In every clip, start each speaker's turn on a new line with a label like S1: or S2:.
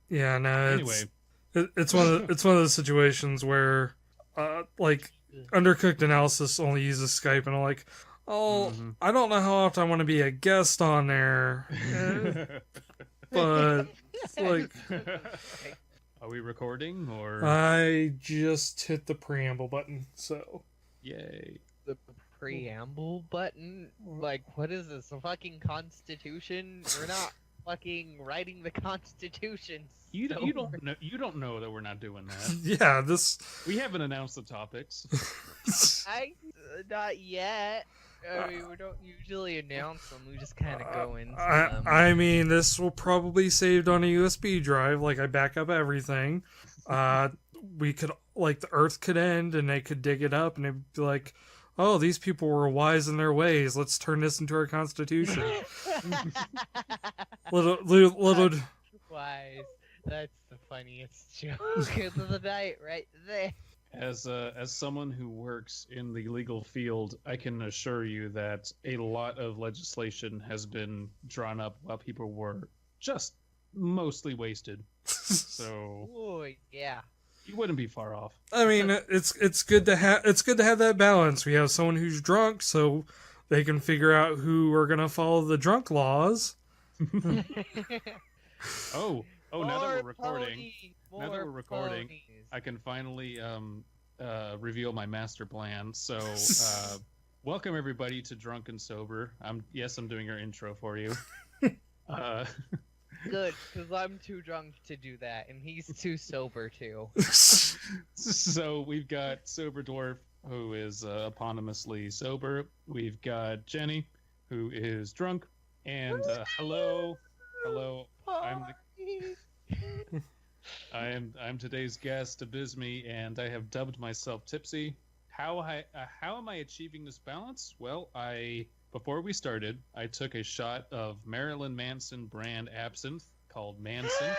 S1: Yeah, no,
S2: Anyway,
S1: it's one of those situations where, like, undercooked analysis only uses Skype, and I'm like, oh,
S2: hmm
S1: I don't know how often I want to be a guest on there, but like,
S2: are we recording or
S1: I just hit the preamble button, so
S2: yay?
S3: The preamble button? Like, what is this? A fucking constitution? We're not fucking writing the constitution.
S2: You don't know that we're not doing that.
S1: yeah, this.
S2: We haven't announced the topics.
S3: Not yet. I mean, we don't usually announce them. We just kind of go into
S1: I,
S3: them.
S1: I mean, this will probably be saved on a USB drive. Like, I back up everything. Uh, we could, like, the Earth could end, and they could dig it up, and it'd be like, oh, these people were wise in their ways. Let's turn this into our constitution. little.
S3: Wise. That's the funniest joke of the night, right there.
S2: As someone who works in the legal field, I can assure you that a lot of legislation has been drawn up while people were just mostly wasted. So
S3: Oh yeah.
S2: you wouldn't be far off.
S1: I mean, it's good to have that balance. We have someone who's drunk, so they can figure out who are gonna follow the drunk laws.
S2: Oh, now that we're recording,
S3: More ponies.
S2: I can finally reveal my master plan. So, welcome everybody to Drunk and Sober. I'm doing your intro for you.
S3: Good, because I'm too drunk to do that, and he's too sober too.
S2: So we've got Sober Dwarf, who is eponymously sober. We've got Jenny, who is drunk, and hello. I'm today's guest, Abysmii, and I have dubbed myself Tipsy. How am I achieving this balance? Well, before we started, I took a shot of Marilyn Manson brand absinthe called Manson.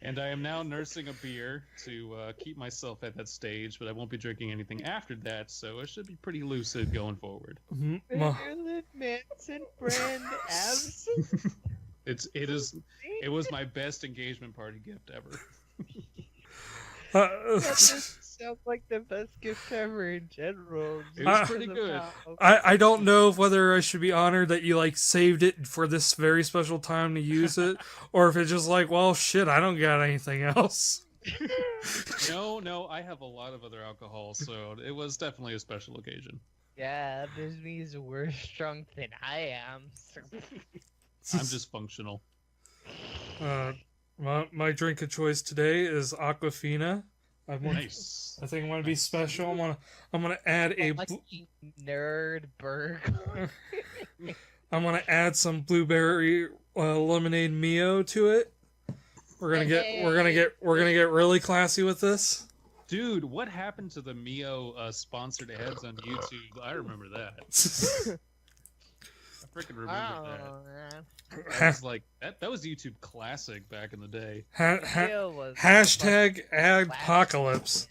S2: And I am now nursing a beer to keep myself at that stage, but I won't be drinking anything after that, so I should be pretty lucid going forward.
S3: Marilyn Manson brand absinthe.
S2: It was my best engagement party gift ever.
S3: That just sounds like the best gift ever in general.
S2: It was pretty good.
S1: I don't know whether I should be honored that you like saved it for this very special time to use it, or if it's just like, well, shit, I don't got anything else.
S2: No, I have a lot of other alcohol, so it was definitely a special occasion.
S3: Yeah, Abysmii's worse drunk than I am. So.
S2: I'm just functional.
S1: My drink of choice today is Aquafina.
S2: Nice.
S1: I think I'm gonna be special. I'm gonna add a
S3: nerd burger.
S1: I'm gonna add some blueberry lemonade Mio to it. We're gonna get really classy with this.
S2: Dude, what happened to the Mio sponsored ads on YouTube? I remember that. I freaking remember that. That was YouTube classic back in the day.
S1: Hashtag adpocalypse.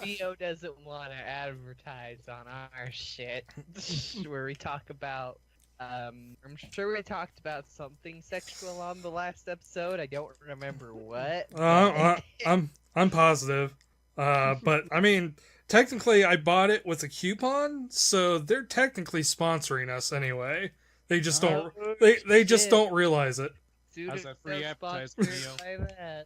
S3: Theo doesn't want to advertise on our shit where we talk about I'm sure we talked about something sexual on the last episode. I don't remember what.
S1: I'm positive. But I mean, technically I bought it with a coupon, so they're technically sponsoring us anyway. They just don't they just don't realize it.
S2: How's that free advertising video?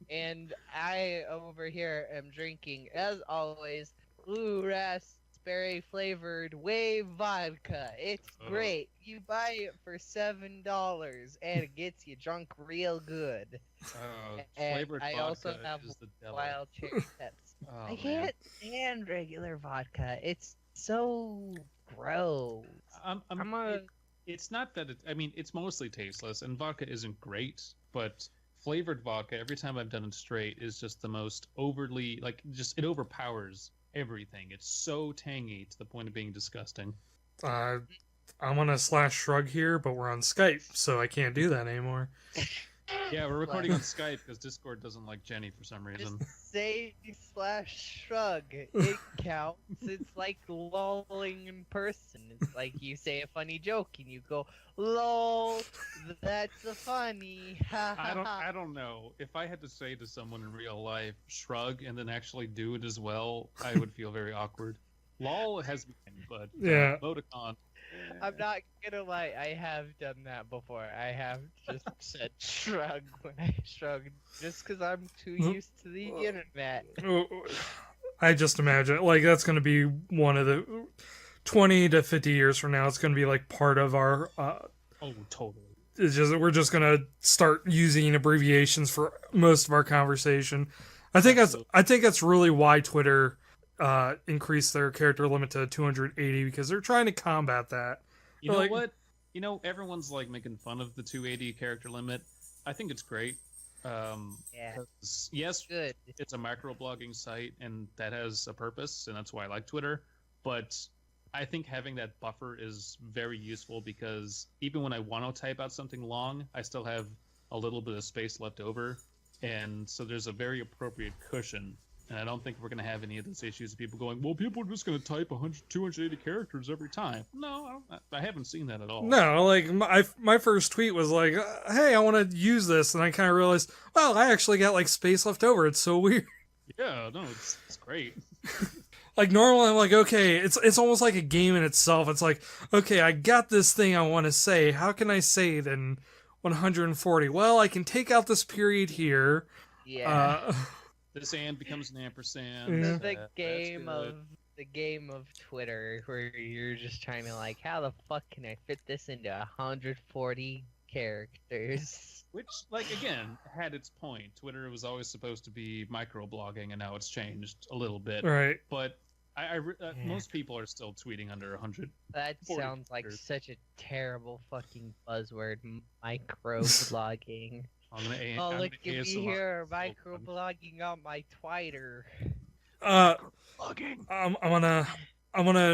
S3: And I over here am drinking, as always, blue raspberry flavored wave vodka. It's great. You buy it for $7 and it gets you drunk real good.
S2: Flavored
S3: I
S2: vodka
S3: also have
S2: is the devil.
S3: wild cherry Pepsi. I can't stand regular vodka. It's so gross.
S2: It's not that it's mostly tasteless, and vodka isn't great, but flavored vodka, every time I've done it straight, is just the most overly, it overpowers everything. It's so tangy to the point of being disgusting.
S1: I'm gonna /shrug here, but we're on Skype, so I can't do that anymore.
S2: Yeah, we're recording on Skype because Discord doesn't like Jenny for some reason.
S3: Just say /shrug. It counts. It's like lolling in person. It's like you say a funny joke and you go, lol, that's a funny. Ha ha ha.
S2: I don't know. If I had to say to someone in real life, shrug, and then actually do it as well, I would feel very awkward. LOL has been, but
S1: Yeah.
S2: emoticon.
S3: I'm not gonna lie, I have done that before. I have just said shrug when I shrugged, just because I'm too used to the internet.
S1: I just imagine like that's going to be one of the 20 to 50 years from now. It's going to be like part of our.
S2: Oh, totally.
S1: It's just we're just going to start using abbreviations for most of our conversation. I think that's really why Twitter increased their character limit to 280 because they're trying to combat that.
S2: You know what? You know, everyone's like making fun of the 280 character limit. I think it's great.
S3: Yeah.
S2: Yes,
S3: Good.
S2: it's a microblogging site, and that has a purpose, and that's why I like Twitter. But I think having that buffer is very useful because even when I want to type out something long, I still have a little bit of space left over, and so there's a very appropriate cushion. And I don't think we're going to have any of those issues of people going, well, people are just going to type 280 characters every time. No, I haven't seen that at all.
S1: No, like my first tweet was like, hey, I want to use this. And I kind of realized, well, I actually got like space left over. It's so weird.
S2: Yeah, no, it's great.
S1: Like normally I'm like, okay, it's almost like a game in itself. It's like, okay, I got this thing I want to say. How can I say it in 140? Well, I can take out this period here.
S3: Yeah.
S2: This and becomes an ampersand.
S1: Yeah.
S3: The game of Twitter where you're just trying to like, how the fuck can I fit this into 140 characters?
S2: Which, like, again, had its point. Twitter was always supposed to be microblogging, and now it's changed a little bit.
S1: Right.
S2: But most people are still tweeting under 100.
S3: That sounds like
S2: characters.
S3: such a terrible fucking buzzword, microblogging. Oh, look at me here, microblogging on my Twitter.
S1: I'm gonna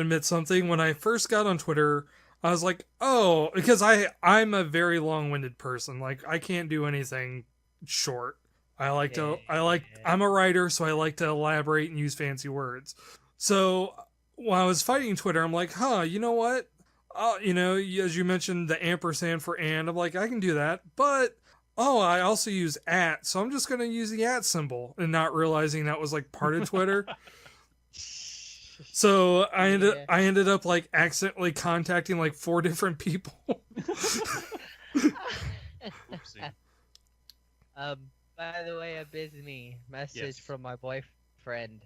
S1: admit something. When I first got on Twitter, I was like, oh, because I'm a very long-winded person. Like I can't do anything short. I'm a writer, so I like to elaborate and use fancy words. So when I was fighting Twitter, I'm like, you know what? As you mentioned the ampersand for and, I'm like, I can do that, but I also use @, so I'm just gonna use the @ symbol, and not realizing that was like part of Twitter. So I ended up like accidentally contacting like 4 different people.
S3: By the way, Abysmii, message
S2: Yes.
S3: from my boyfriend.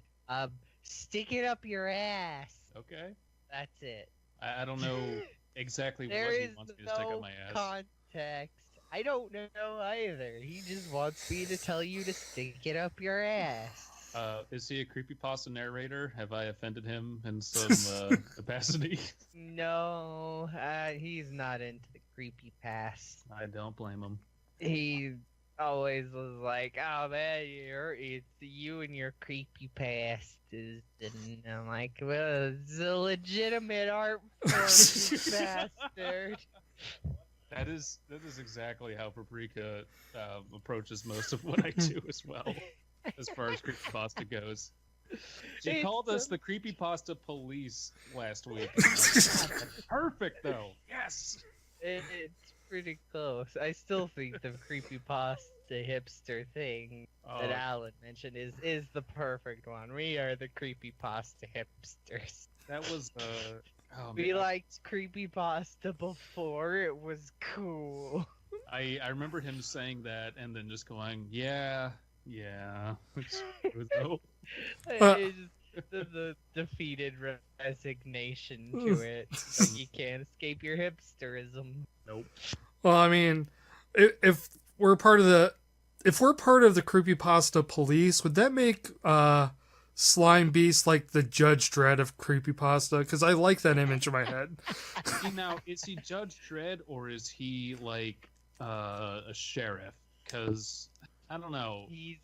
S3: Stick it up your ass.
S2: Okay.
S3: That's it.
S2: I don't know exactly
S3: There
S2: what he
S3: is
S2: wants me to stick up
S3: no
S2: my ass.
S3: context. I don't know either. He just wants me to tell you to stick it up your ass.
S2: Is he a creepypasta narrator? Have I offended him in some capacity?
S3: No, he's not into the creepypasta.
S2: I don't blame him.
S3: He always was like, "Oh man, it's you and your creepypastas," and I'm like, "Well, it's a legitimate art form, you bastard."
S2: That is exactly how Paprika approaches most of what I do as well, as far as creepypasta goes. She called us the creepypasta police last week. Perfect, though. Yes.
S3: It's pretty close. I still think the creepypasta hipster thing that Alan mentioned is the perfect one. We are the creepypasta hipsters.
S2: That was
S3: We liked creepypasta before it was cool.
S2: I remember him saying that and then just going, yeah. It's
S3: the defeated resignation to it. Like you can't escape your hipsterism.
S2: Nope.
S1: Well, I mean, if we're part of the creepypasta police, would that make Slime Beast like the Judge Dredd of creepypasta? Because I like that image in my head.
S2: Now, is he Judge Dredd or is he like a sheriff? Because I don't know.
S3: He's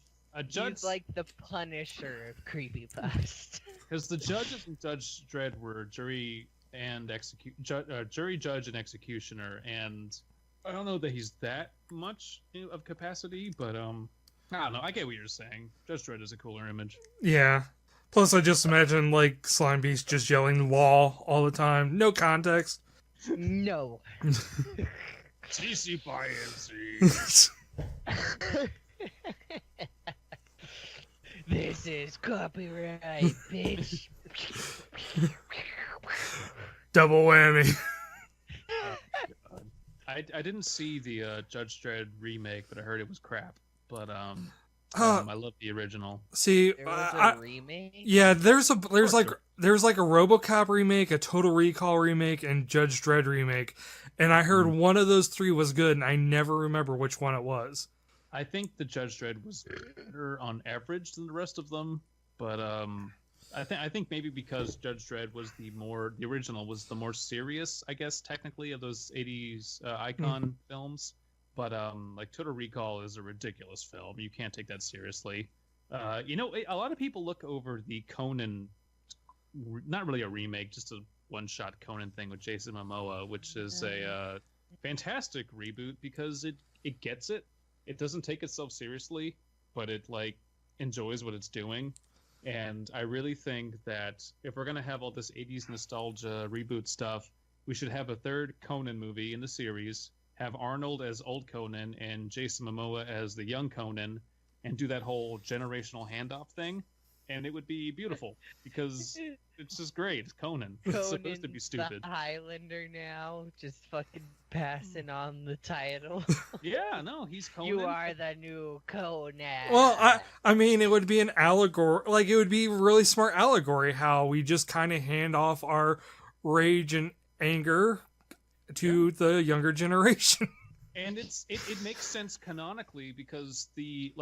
S2: Judge
S3: like the Punisher of creepypasta.
S2: Because the judges in Judge Dredd were jury, judge, and executioner, and I don't know that he's that much of capacity, but I don't know. I get what you're saying. Judge Dredd is a cooler image.
S1: Yeah. Plus, I just imagine like Slime Beast just yelling "wall" all the time, no context.
S3: No.
S2: TC by MC.
S3: This is copyright, bitch.
S1: Double whammy.
S2: I didn't see the Judge Dredd remake, but I heard it was crap. But I love the original.
S1: See,
S3: There was a remake?
S1: yeah, there's like a RoboCop remake, a Total Recall remake, and Judge Dredd remake, and I heard one of those three was good, and I never remember which one it was.
S2: I think the Judge Dredd was better on average than the rest of them, but I think maybe because Judge Dredd was the original was the more serious, I guess technically, of those 80s icon films. But like Total Recall is a ridiculous film. You can't take that seriously. A lot of people look over the Conan, not really a remake, just a one-shot Conan thing with Jason Momoa, which is a fantastic reboot because it gets it. It doesn't take itself seriously, but it like enjoys what it's doing. And I really think that if we're gonna have all this 80s nostalgia reboot stuff, we should have a third Conan movie in the series. Have Arnold as old Conan and Jason Momoa as the young Conan, and do that whole generational handoff thing, and it would be beautiful because it's just great. It's Conan. It's supposed to be stupid.
S3: The Highlander now, just fucking passing on the title.
S2: Yeah, no, he's Conan.
S3: You are the new Conan.
S1: Well, I mean, it would be an allegory. Like, it would be really smart allegory how we just kind of hand off our rage and anger to the younger generation.
S2: And it makes sense canonically because the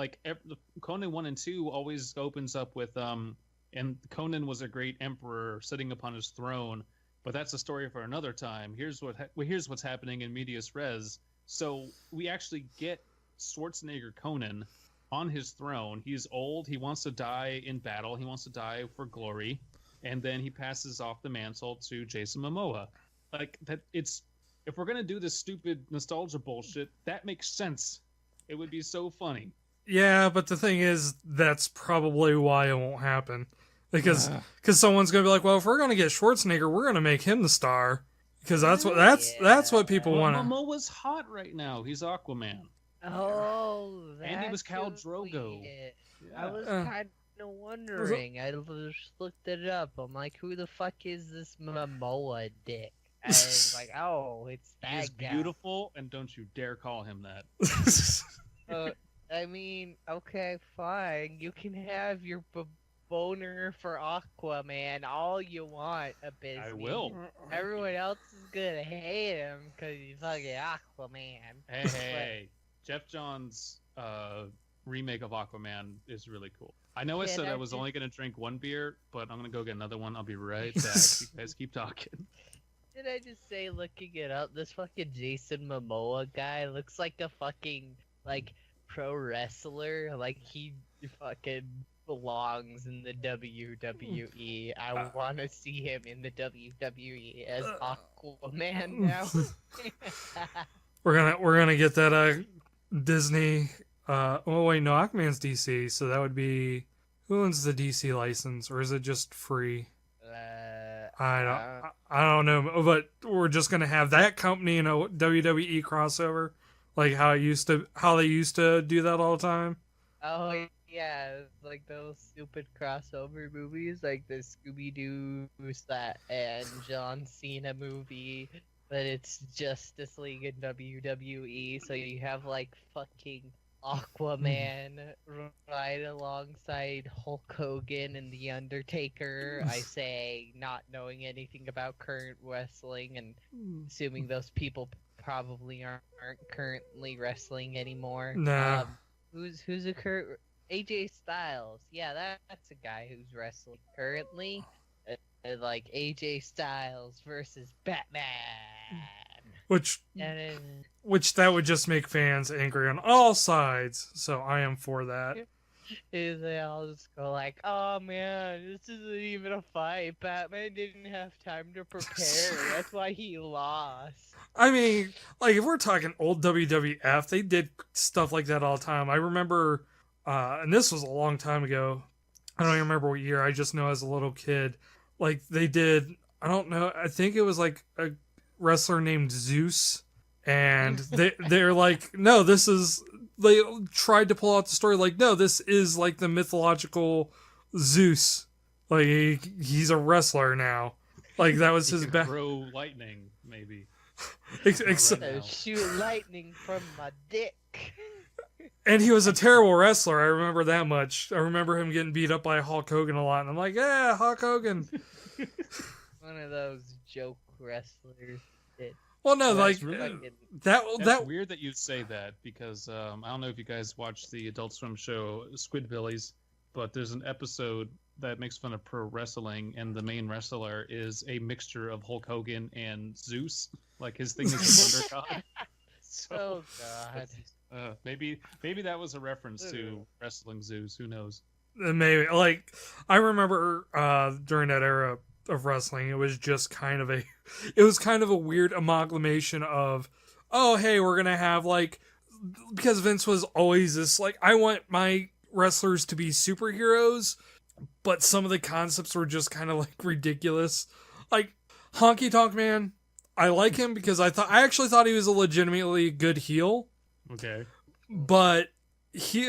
S2: Conan 1 and 2 always opens up with and Conan was a great emperor sitting upon his throne, but that's a story for another time. Here's what's happening in medias res. So we actually get Schwarzenegger Conan on his throne. He's old, he wants to die in battle, he wants to die for glory, and then he passes off the mantle to Jason Momoa. Like that, if we're gonna do this stupid nostalgia bullshit, that makes sense. It would be so funny.
S1: Yeah, but the thing is, that's probably why it won't happen. Because someone's gonna be like, well, if we're gonna get Schwarzenegger, we're gonna make him the star. Because that's what people want.
S2: Momoa's hot right now. He's Aquaman.
S3: Oh, that's
S2: and he was Khal
S3: so
S2: Drogo.
S3: weird.
S2: Yeah.
S3: I was kind of wondering. I just looked it up. I'm like, who the fuck is this Momoa dick? I was like, oh, it's that
S2: He's
S3: guy.
S2: beautiful, and don't you dare call him that.
S3: I mean, okay, fine. You can have your boner for Aquaman all you want, Abysmii.
S2: I will.
S3: Everyone else is gonna hate him because he's fucking Aquaman.
S2: Hey. Jeff Johns' remake of Aquaman is really cool. I know I said I was only going to drink one beer, but I'm going to go get another one. I'll be right back. You guys keep talking.
S3: Did I just say, looking it up, this fucking Jason Momoa guy looks like a fucking, pro wrestler. Like, he fucking belongs in the WWE. I want to see him in the WWE as Aquaman now.
S1: We're gonna get that Disney. Oh wait, no, Aquaman's DC, so that would be who owns the DC license, or is it just free? I don't know, but we're just gonna have that company in a WWE crossover, like how they used to do that all the time.
S3: Oh yeah, like those stupid crossover movies, like the Scooby-Doo and John Cena movie, but it's Justice League and WWE. So you have fucking Aquaman right alongside Hulk Hogan and The Undertaker. I say, not knowing anything about current wrestling and assuming those people probably aren't currently wrestling anymore.
S1: Nah.
S3: Who's a current AJ Styles? Yeah, that's a guy who's wrestling currently. Like AJ Styles versus Batman.
S1: Which that would just make fans angry on all sides. So I am for that.
S3: is they all just go like, "Oh man, this isn't even a fight. Batman didn't have time to prepare. That's why he lost."
S1: I mean, like if we're talking old WWF, they did stuff like that all the time. I remember, and this was a long time ago. I don't even remember what year. I just know as a little kid, like they did. I don't know. I think it was like a wrestler named Zeus, and they're like, no, this is. They tried to pull out the story like, no, this is like the mythological Zeus. Like he's a wrestler now. Like that was
S2: He
S1: his
S2: can
S1: back.
S2: throw lightning, maybe.
S1: Ex-
S2: Right now.
S3: Shoot lightning from my dick.
S1: And he was a terrible wrestler. I remember that much. I remember him getting beat up by Hulk Hogan a lot. And I'm like, yeah, Hulk Hogan.
S3: One of those joke wrestlers.
S1: Well, no,
S2: Yeah,
S1: like
S2: it's really-
S3: Fucking-
S1: that.
S2: That's
S1: That
S2: weird that you say that because I don't know if you guys watch the Adult Swim show Squidbillies, but there's an episode that makes fun of pro wrestling, and the main wrestler is a mixture of Hulk Hogan and Zeus. Like his thing is the Wonder God. So
S3: Oh god.
S2: maybe that was a reference to wrestling Zeus. Who knows?
S1: maybe like I remember during that era of wrestling, it was just kind of a weird amalgamation of, oh hey, we're gonna have like, because Vince was always this like, I want my wrestlers to be superheroes, but some of the concepts were just kind of like ridiculous. Like Honky Tonk Man, I like him because I actually thought he was a legitimately good heel,
S2: Okay.
S1: but he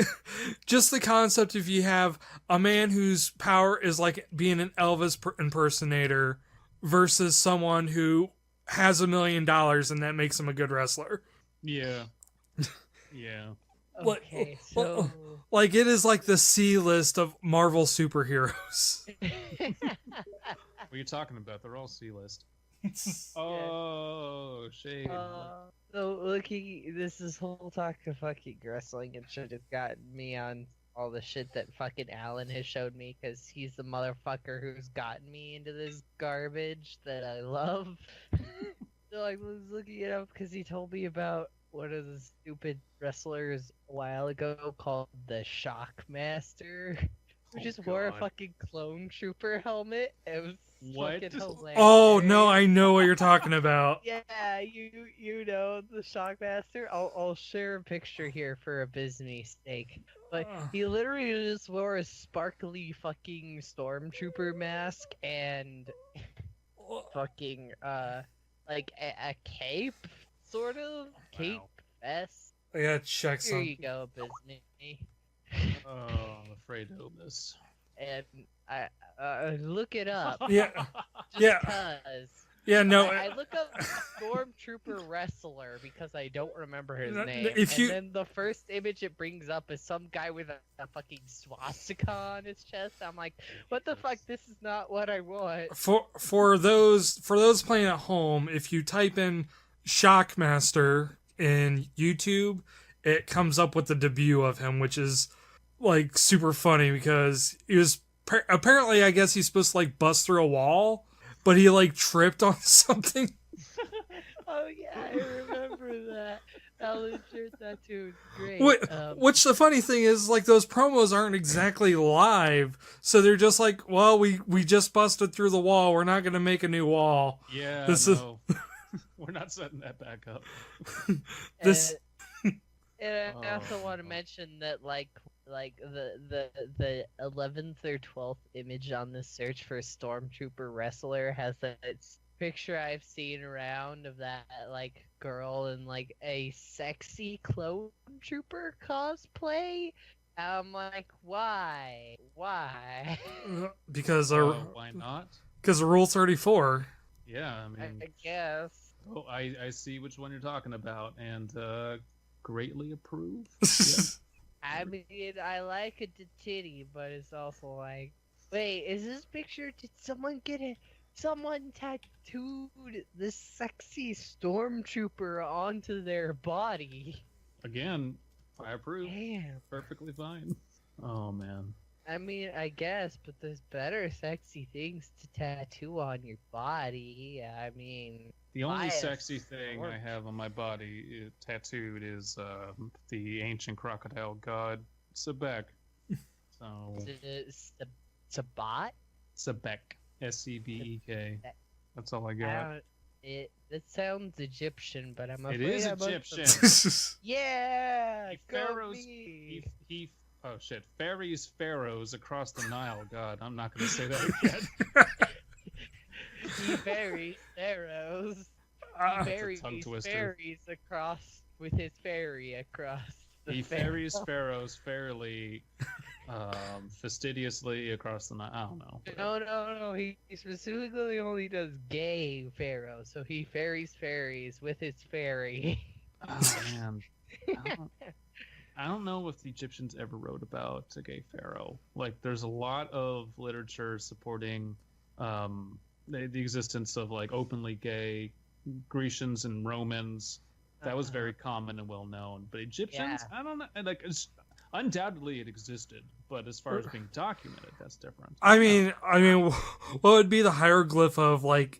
S1: just the concept if you have a man whose power is like being an Elvis impersonator versus someone who has $1 million and that makes him a good wrestler.
S2: Yeah. Yeah.
S1: Like-
S3: Okay, so
S1: Like it is like the C list of Marvel superheroes.
S2: What are you talking about? They're all C-list. Oh, shade.
S3: so looking, this whole talk of fucking wrestling and should have gotten me on all the shit that fucking Alan has showed me because he's the motherfucker who's gotten me into this garbage that I love. So I was looking it up because he told me about one of the stupid wrestlers a while ago called the Shockmaster, who
S2: Oh,
S3: just wore a
S2: God.
S3: fucking clone trooper helmet. It was
S2: What?
S3: fucking hilarious.
S1: Oh no, I know what you're talking about.
S3: Yeah, you know the Shockmaster. I'll share a picture here for Abysmii sake. But he literally just wore a sparkly fucking stormtrooper mask and fucking like a cape, sort of cape vest.
S1: I gotta check
S3: Here
S1: some.
S3: you go, Abysmii.
S2: Oh, I'm afraid of this.
S3: And I look it up.
S1: Yeah,
S3: Just
S1: yeah,
S3: cause.
S1: yeah. No,
S3: I look up Stormtrooper wrestler because I don't remember his
S1: N-
S3: name.
S1: if you-
S3: And then the first image it brings up is some guy with a fucking swastika on his chest. I'm like, what the fuck? This is not what I want.
S1: for those playing at home, if you type in Shockmaster in YouTube, it comes up with the debut of him, which is like super funny because he was apparently, I guess he's supposed to like bust through a wall, but he like tripped on something.
S3: Oh yeah, I remember that. Alan shared that too. It's great.
S1: Which the funny thing is, like those promos aren't exactly live, so they're just like, well, we just busted through the wall. We're not gonna make a new wall.
S2: Yeah,
S1: This
S2: no. We're not setting that back up.
S1: This.
S3: And I also
S2: Oh,
S3: want to
S2: no.
S3: mention that like the 11th or 12th image on the search for Stormtrooper wrestler has that picture I've seen around of that like girl in like a sexy clone trooper cosplay. I'm like, why?
S1: Because
S2: Why not?
S1: because of Rule 34.
S2: Yeah, I mean,
S3: I guess.
S2: oh, I see which one you're talking about, and greatly approve.
S3: I mean, I like a titty, but it's also like, wait, is this picture? Did someone get it? Someone tattooed this sexy stormtrooper onto their body.
S2: Again, I approve.
S3: Damn.
S2: Perfectly fine. Oh man.
S3: I mean, I guess, but there's better sexy things to tattoo on your body. I mean,
S2: The only
S3: Bias.
S2: sexy thing I have on my body tattooed is the ancient crocodile god Sebek. So
S3: Sabat?
S2: Sebek, Sebek. That's all I got.
S3: It sounds Egyptian, but I'm afraid
S2: It is
S3: I'm
S2: Egyptian.
S3: Yeah,
S2: He
S3: go
S2: pharaohs.
S3: me.
S2: He. Oh shit! Ferries pharaohs across the Nile. God, I'm not gonna say that again.
S3: He ferries pharaohs. He
S2: That's a tongue
S3: ferries
S2: twister.
S3: ferries across with his ferry across the
S2: He
S3: pharaoh.
S2: ferries pharaohs fairly, fastidiously across the Nile. I don't know.
S3: No. He specifically only does gay pharaoh, so he ferries ferries with his ferry.
S2: Oh man. I don't know if the Egyptians ever wrote about a gay pharaoh. Like, there's a lot of literature supporting the existence of like openly gay Grecians and Romans. That was very common and well known. But Egyptians,
S3: Yeah.
S2: I don't know. Like, undoubtedly it existed, but as far as being documented, that's different.
S1: I mean, what would be the hieroglyph of like?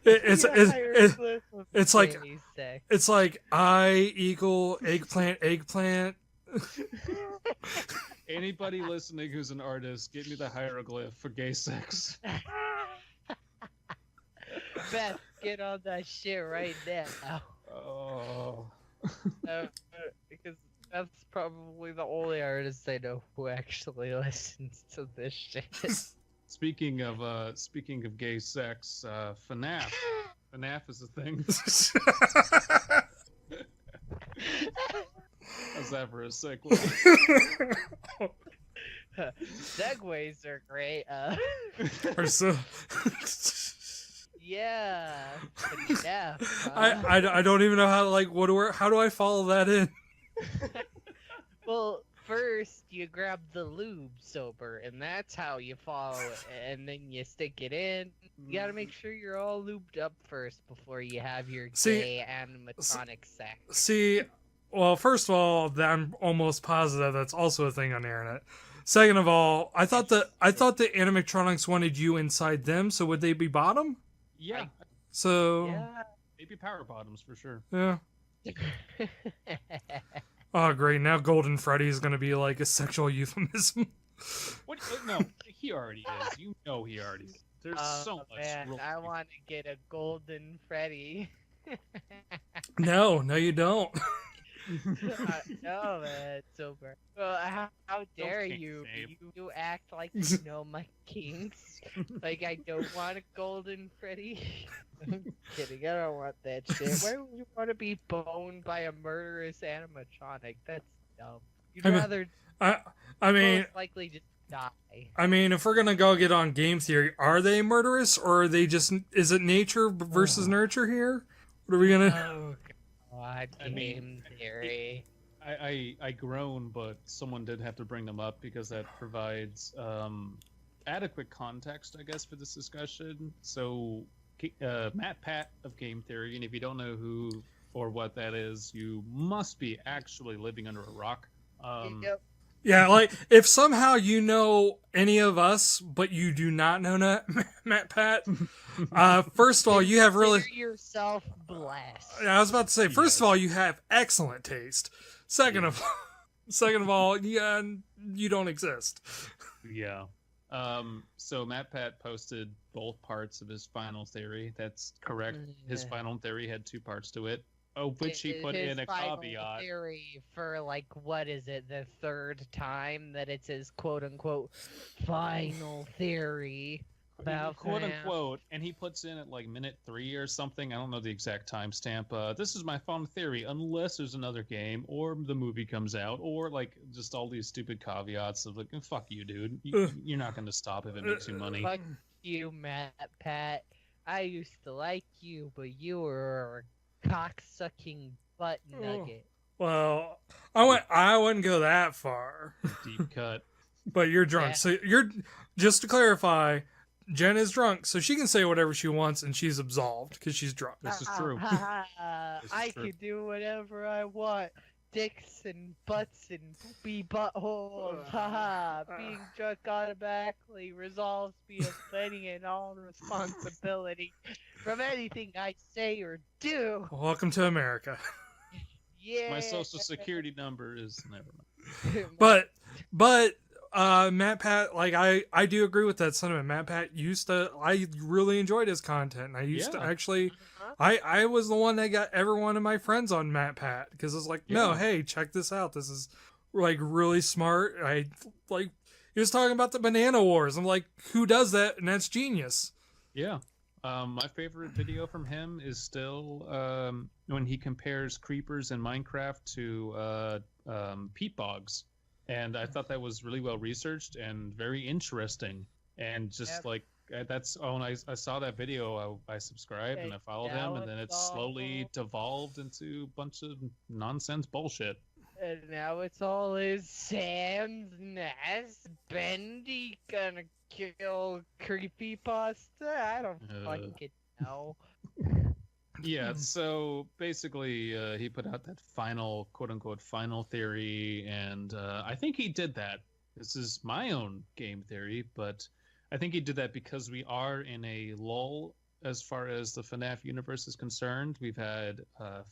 S1: It's like it's like I equal eggplant.
S2: Anybody listening who's an artist, give me the hieroglyph for gay sex.
S3: Beth, get on that shit right now.
S2: Oh.
S3: Because that's probably the only artist I know who actually listens to this shit.
S2: Speaking of gay sex, Fnaf. Fnaf is a thing. How's that for a segue?
S3: Segues are great.
S1: Or so.
S3: Yeah. Yeah.
S1: I don't even know how to like how do I follow that in?
S3: Well, first you grab the lube sober, and that's how you follow it, and then you stick it in. You gotta make sure you're all lubed up first before you have your gay animatronic sex.
S1: See, well, first of all, I'm almost positive that's also a thing on the internet. Second of all, I thought the animatronics wanted you inside them, so would they be bottom?
S2: Yeah.
S1: So
S3: Yeah.
S2: Maybe power bottoms for sure.
S1: yeah. Oh, great! Now Golden Freddy is gonna be like a sexual euphemism.
S2: What? No, he already is. You know he already is. There's so much.
S3: Man, I want to get a Golden Freddy.
S1: No, you don't.
S3: No, man, it's over. Well, how dare
S2: kink
S3: you?
S2: shame.
S3: You act like you know my kinks. Like I don't want a Golden Freddy. I'm kidding. I don't want that shit. Why would you want to be boned by a murderous animatronic? That's dumb. You'd rather
S1: I mean,
S3: most likely just die.
S1: I mean, if we're gonna go get on game theory, are they murderous or are they just? Is it nature versus nurture here? What are we gonna?
S3: Oh God,
S2: I mean,
S3: game theory.
S2: I groan, but someone did have to bring them up because that provides adequate context, I guess, for this discussion. So, Matt Pat of Game Theory, and if you don't know who or what that is, you must be actually living under a rock.
S3: Yep.
S1: Yeah, like if somehow you know any of us, but you do not know Matt Pat. First of all, you have really.
S3: Consider yourself blessed.
S1: I was about to say. First of all, you have excellent taste. Second of all, yeah, you don't exist.
S2: Yeah. So Matt Pat posted both parts of his final theory. That's correct. His final theory had two parts to it, which he put in a caveat.
S3: Theory for like what is it, the third time that it's his quote unquote final theory about
S2: quote
S3: Fnaf.
S2: unquote, and he puts in at like minute 3 or something. I don't know the exact timestamp. This is my final theory, unless there's another game or the movie comes out, or like just all these stupid caveats of like, fuck you, dude. You're not going to stop if it makes you money.
S3: Fuck you, Matt Pat. I used to like you, but you were a cock-sucking butt nugget.
S1: Well, I wouldn't go that far.
S2: Deep cut.
S1: But you're drunk,
S3: Yeah.
S1: so you're just to clarify. Jen is drunk, so she can say whatever she wants, and she's absolved because she's drunk.
S2: This is true.
S3: I
S2: true.
S3: can do whatever I want. Dicks and butts and poopy buttholes. Haha. Being drunk automatically resolves me of any and all responsibility from anything I say or do.
S1: Welcome to America.
S3: Yeah.
S2: My social security number is never mind.
S1: But Matt Pat, like I do agree with that sentiment. Matt Pat I really enjoyed his content. I used to
S2: Yeah.
S1: actually,
S3: Uh-huh.
S1: I was the one that got every one of my friends on Matt Pat because it's like, no,
S2: Yeah.
S1: hey, check this out. This is like really smart. He was talking about the banana wars. I'm like, who does that? And that's genius.
S2: Yeah. My favorite video from him is still when he compares creepers in Minecraft to peat bogs. And I thought that was really well researched and very interesting. And just
S3: Yep.
S2: when I saw that video, I subscribed and I followed
S3: now
S2: him, and then it
S3: it's
S2: slowly
S3: all-
S2: devolved into a bunch of nonsense bullshit.
S3: And now it's all in Sam's nest. Bendy gonna kill creepypasta? I don't fucking know.
S2: Yeah, so basically, he put out that final, quote unquote, final theory, and I think he did that. This is my own game theory, but I think he did that because we are in a lull as far as the FNAF universe is concerned. We've had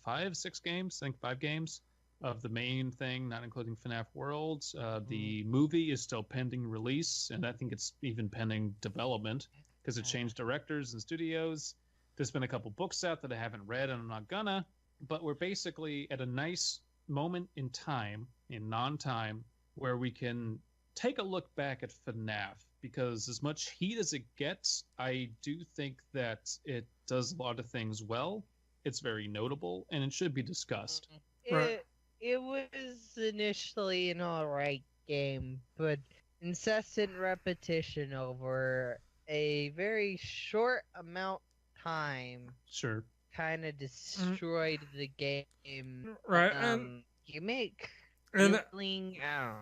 S2: 5 games, I think 5 games of the main thing, not including FNAF Worlds. The movie is still pending release, and I think it's even pending development because it changed directors and studios. There's been a couple books out that I haven't read, and I'm not gonna. But we're basically at a nice moment in time, in non-time, where we can take a look back at FNAF. Because as much heat as it gets, I do think that it does a lot of things well. It's very notable, and it should be discussed.
S1: Right.
S3: It was initially an alright game, but incessant repetition over a very short amount of time
S2: Sure.
S3: kind of destroyed the game.
S1: Right, and
S3: You make
S1: and
S3: feeling, I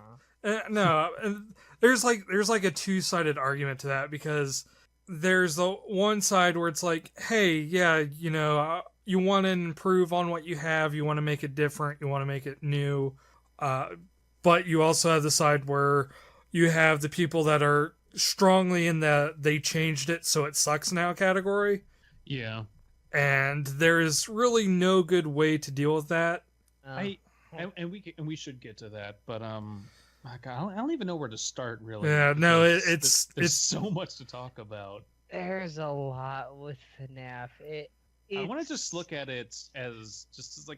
S3: don't know.
S1: no, and there's like a two-sided argument to that because there's the one side where it's like, hey, yeah, you know, you want to improve on what you have, you want to make it different, you want to make it new, but you also have the side where you have the people that are strongly in the they changed it so it sucks now category,
S2: Yeah.
S1: and there is really no good way to deal with that.
S2: And we should get to that, but my God, I don't even know where to start really.
S1: Yeah, no,
S2: because there's
S1: it's
S2: so much to talk about.
S3: There's a lot with FNAF.
S2: I want to just look at it as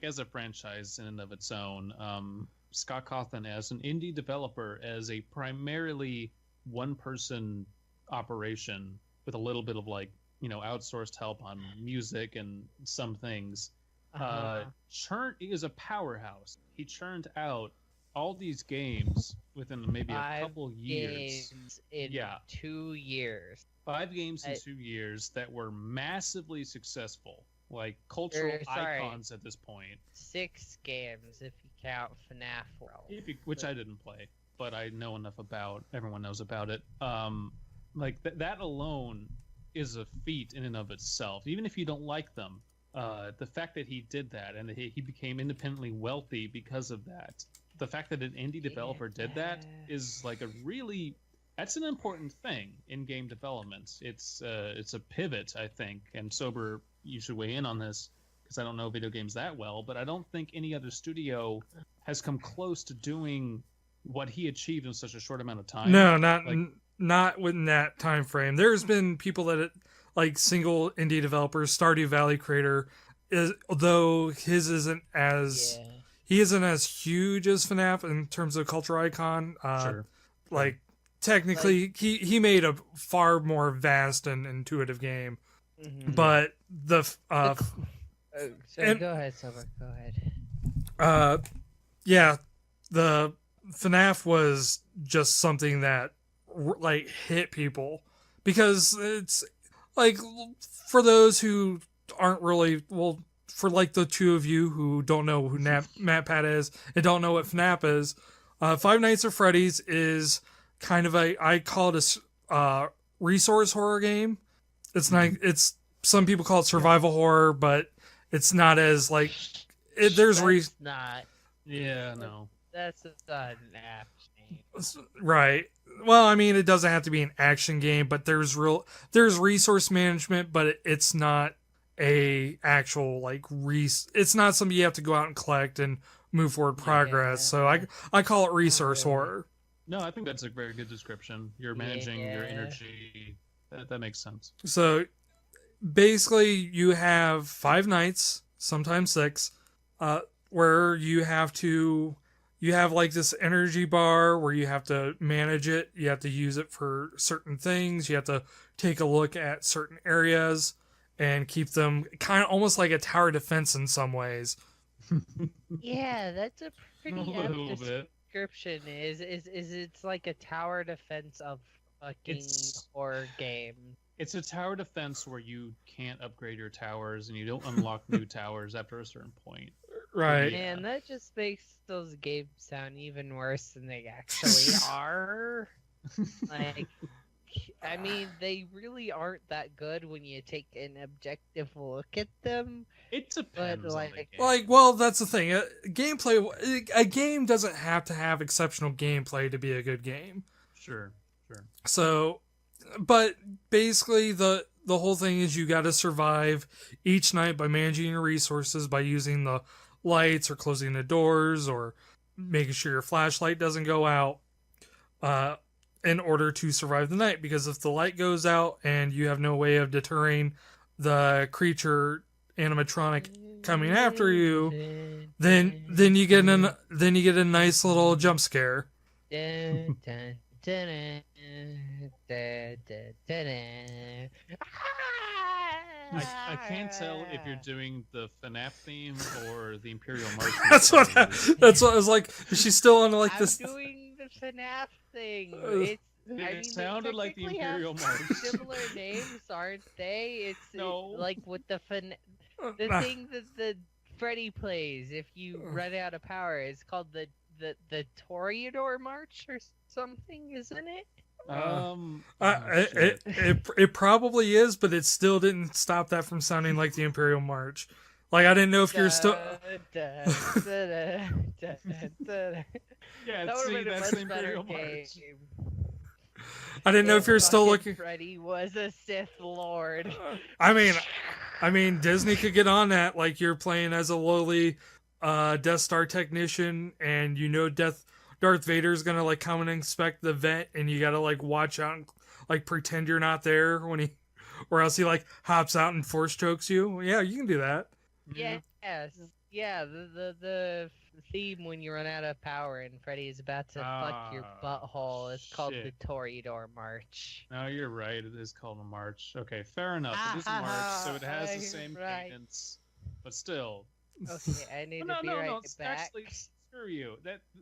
S2: as a franchise in and of its own. Scott Cawthon as an indie developer, as a primarily one-person operation with a little bit of outsourced help on music and some things. He is a powerhouse. He churned out all these games within maybe a couple years.
S3: Games in 2 years.
S2: 5 games in 2 years that were massively successful, like cultural icons at this point.
S3: 6 games if you count FNAF World.
S2: Which I didn't play, but I know enough about. Everyone knows about it. That alone is a feat in and of itself. Even if you don't like them, the fact that he did that and that he became independently wealthy because of that. The fact that an indie developer did that is that's an important thing in game development. It's a pivot, I think. And Sober, you should weigh in on this because I don't know video games that well, but I don't think any other studio has come close to doing what he achieved in such a short amount of time.
S1: No, not within that time frame. There's been people that like single indie developers. Stardew Valley creator although his isn't as he isn't as huge as FNAF in terms of cultural icon.
S2: Sure.
S1: Like technically, he made a far more vast and intuitive game.
S3: Mm-hmm.
S1: But the
S3: go ahead, Sober. Go ahead.
S1: Yeah, the FNAF was just something that hit people because it's like for those who aren't really for the two of you who don't know who Matt Pat is and don't know what FNAF is, Five Nights at Freddy's is kind of I call it a resource horror game. It's not. It's some people call it survival horror, but it's not as
S3: not.
S2: Yeah, no.
S3: That's not an action.
S1: Right. Well, I mean, it doesn't have to be an action game, but there's resource management, but it's not a actual like it's not something you have to go out and collect and move forward progress. So I call it resource
S3: really.
S1: horror.
S2: No, I think that's a very good description. You're managing your
S3: Yeah.
S2: energy. That makes sense.
S1: So basically, you have 5 nights, sometimes 6, where you have like this energy bar where you have to manage it. You have to use it for certain things. You have to take a look at certain areas and keep them kind of almost like a tower defense in some ways.
S3: Yeah, that's a
S2: A
S3: pretty
S2: little
S3: apt
S2: bit.
S3: description. Is it's like a tower defense of fucking
S2: It's-
S3: horror game.
S2: It's a tower defense where you can't upgrade your towers and you don't unlock new towers after a certain point.
S1: Right.
S2: Yeah.
S3: And that just makes those games sound even worse than they actually are. Like, I mean, they really aren't that good when you take an objective look at them.
S2: It depends on the
S3: like-
S2: game.
S1: Like, well, that's the thing. A game doesn't have to have exceptional gameplay to be a good game.
S2: Sure.
S1: So, but basically the whole thing is you got to survive each night by managing your resources by using the lights or closing the doors or making sure your flashlight doesn't go out in order to survive the night, because if the light goes out and you have no way of deterring the creature animatronic coming after you, then you get a nice little jump scare.
S3: Dun, dun, dun, dun, dun, dun, dun.
S2: I can't tell if you're doing the Fnaf theme or the Imperial March.
S1: That's what I was like. Is she still on like
S3: I'm
S1: this?
S3: doing the FNAF thing.
S2: It
S3: They
S2: sounded like the
S3: technically have
S2: Imperial March.
S3: Similar names, aren't they? It's
S2: No.
S3: like with the thing that the Freddy plays if you run out of power. It's called the Toreador March or something, isn't it?
S2: Shit.
S1: It probably is, but it still didn't stop that from sounding like the Imperial March. Like I didn't know if you're still.
S2: Yeah,
S3: That
S2: see,
S3: would've been a
S2: that's
S3: much
S2: the Imperial
S3: better
S2: March.
S3: game.
S1: I didn't know if you're still
S3: Fucking
S1: looking.
S3: Freddy was a Sith Lord.
S1: I mean, Disney could get on that. Like you're playing as a lowly Death Star technician, and you know Darth Vader's gonna like come and inspect the vent, and you gotta like watch out and like pretend you're not there when he, or else he like hops out and force chokes you. Yeah, you can do that.
S3: Yes. Yeah, the theme when you run out of power and Freddy is about to fuck your butthole is called the
S2: shit.
S3: Toreador March.
S2: No, you're right. It is called a march. Okay, fair enough. It is a march, so it has the same
S3: Right.
S2: cadence. But still.
S3: Okay, I need
S2: No,
S3: to be
S2: no,
S3: right
S2: no.
S3: back.
S2: Actually, screw you.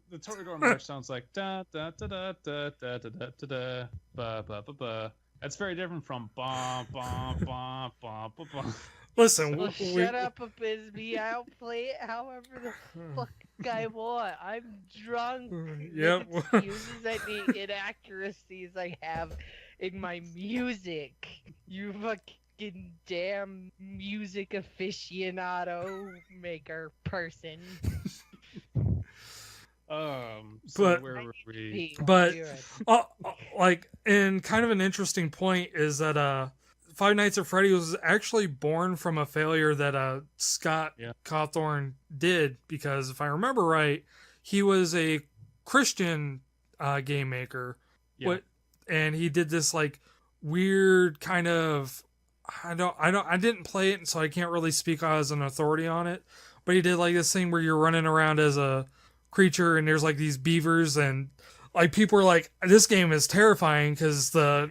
S2: The Toreador march sounds like da da da da da da da da da da ba ba ba ba. That's very different from ba ba ba ba ba ba.
S1: Listen,
S3: Well, shut up, Abysmii. I'll play it however the fuck I want. I'm drunk.
S1: Yep.
S3: The excuses I need, inaccuracies I have in my music. You fucking damn music aficionado maker person.
S2: So
S1: But-
S2: where were we?
S1: But- like, and kind of an interesting point is that Five Nights at Freddy was actually born from a failure that Scott
S2: Yeah.
S1: Cawthorn did, because if I remember right, he was a Christian game maker.
S2: Yeah.
S1: And he did this like weird kind of I didn't play it, so I can't really speak as an authority on it. But he did like this thing where you're running around as a creature and there's like these beavers, and like people were like, this game is terrifying because the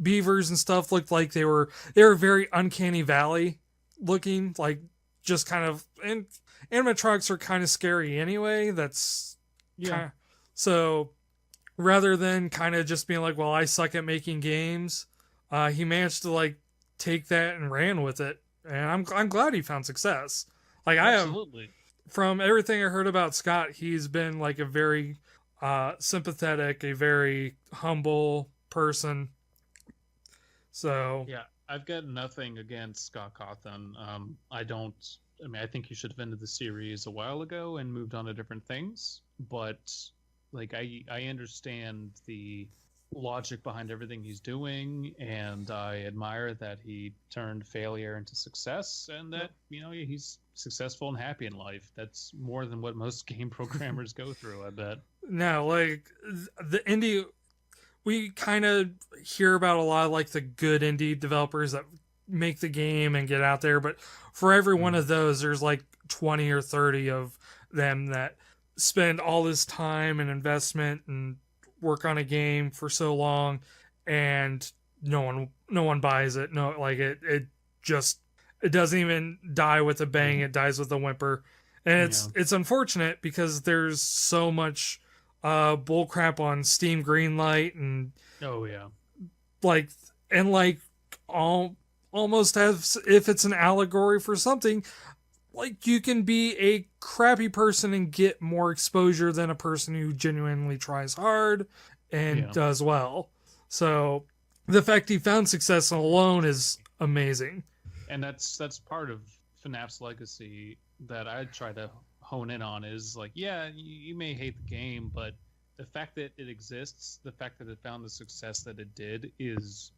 S1: beavers and stuff looked like they were very uncanny valley looking, like just kind of, and animatronics are kind of scary anyway. That's
S2: Yeah.
S1: so rather than kind of just being like, well, I suck at making games, he managed to like take that and ran with it, and I'm glad he found success. Like
S2: Absolutely.
S1: from everything I heard about Scott, he's been like a very sympathetic, a very humble person. So
S2: Yeah, I've got nothing against Scott Cawthon. I think he should have ended the series a while ago and moved on to different things. But like, I understand the logic behind everything he's doing, and I admire that he turned failure into success, and that he's successful and happy in life. That's more than what most game programmers go through, I bet.
S1: No, like the indie, we kind of hear about a lot of like the good indie developers that make the game and get out there, but for every one of those, there's like 20 or 30 of them that spend all this time and investment and work on a game for so long, and no one buys it. No, like it just, it doesn't even die with a bang. It dies with a whimper, and it's unfortunate because there's so much bullcrap on Steam Greenlight and like almost as if it's an allegory for something. Like, you can be a crappy person and get more exposure than a person who genuinely tries hard and does well. So the fact he found success alone is amazing.
S2: And that's part of FNAF's legacy that I try to hone in on is like, yeah, you may hate the game, but the fact that it exists, the fact that it found the success that it did is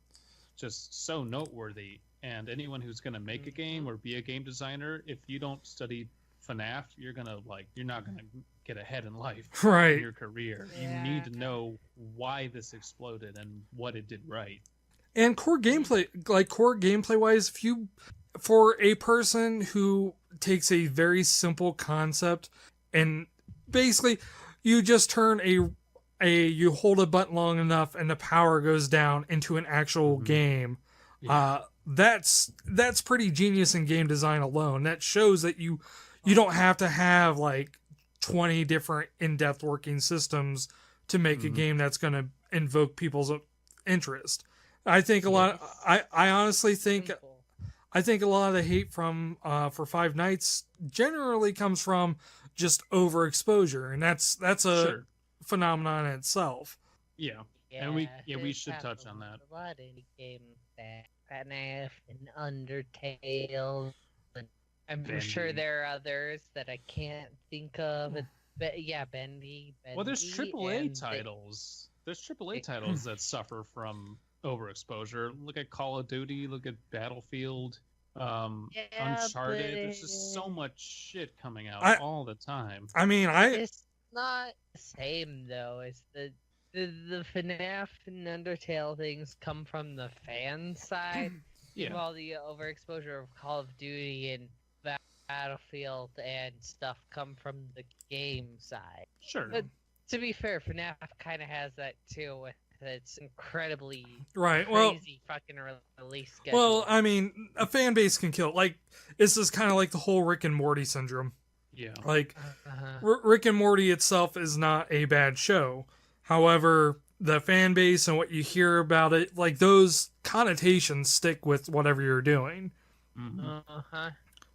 S2: just so noteworthy. And anyone who's going to make a game or be a game designer, if you don't study FNAF, you're not going to get ahead in life,
S1: right?
S2: In your career. Yeah. You need to know why this exploded and what it did right.
S1: And core gameplay wise, for a person who takes a very simple concept and basically you just turn you hold a button long enough and the power goes down into an actual game. Yeah. That's pretty genius in game design alone. That shows that you don't have to have like 20 different in-depth working systems to make a game that's going to invoke people's interest. I think I honestly think a lot of the hate from for Five Nights generally comes from just overexposure, and that's a phenomenon in itself.
S2: Yeah. And we should touch on that.
S3: A lot in games that Fnaf and Undertale, and I'm
S2: Bendy.
S3: Sure there are others that I can't think of. But yeah, Bendy.
S2: Well, there's AAA titles. There's AAA titles that suffer from overexposure. Look at Call of Duty. Look at Battlefield. Uncharted. There's just so much shit coming out all the time.
S1: I mean,
S3: it's not the same though. It's the FNAF and Undertale things come from the fan side. While the overexposure of Call of Duty and Battlefield and stuff come from the game side.
S2: Sure.
S3: But to be fair, FNAF kind of has that too with its incredibly
S1: crazy
S3: fucking release schedule.
S1: Well, I mean, a fan base can kill. Like, this is kind of like the whole Rick and Morty syndrome.
S2: Yeah.
S1: Like, Rick and Morty itself is not a bad show. However, the fan base and what you hear about it, like, those connotations stick with whatever you're doing.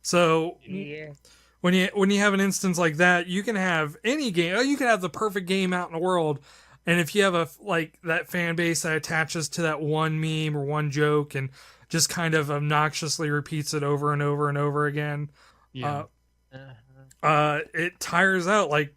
S1: So when you have an instance like that, you can have any game. You can have the perfect game out in the world, and if you have that fan base that attaches to that one meme or one joke and just kind of obnoxiously repeats it over and over and over again, it tires out. Like,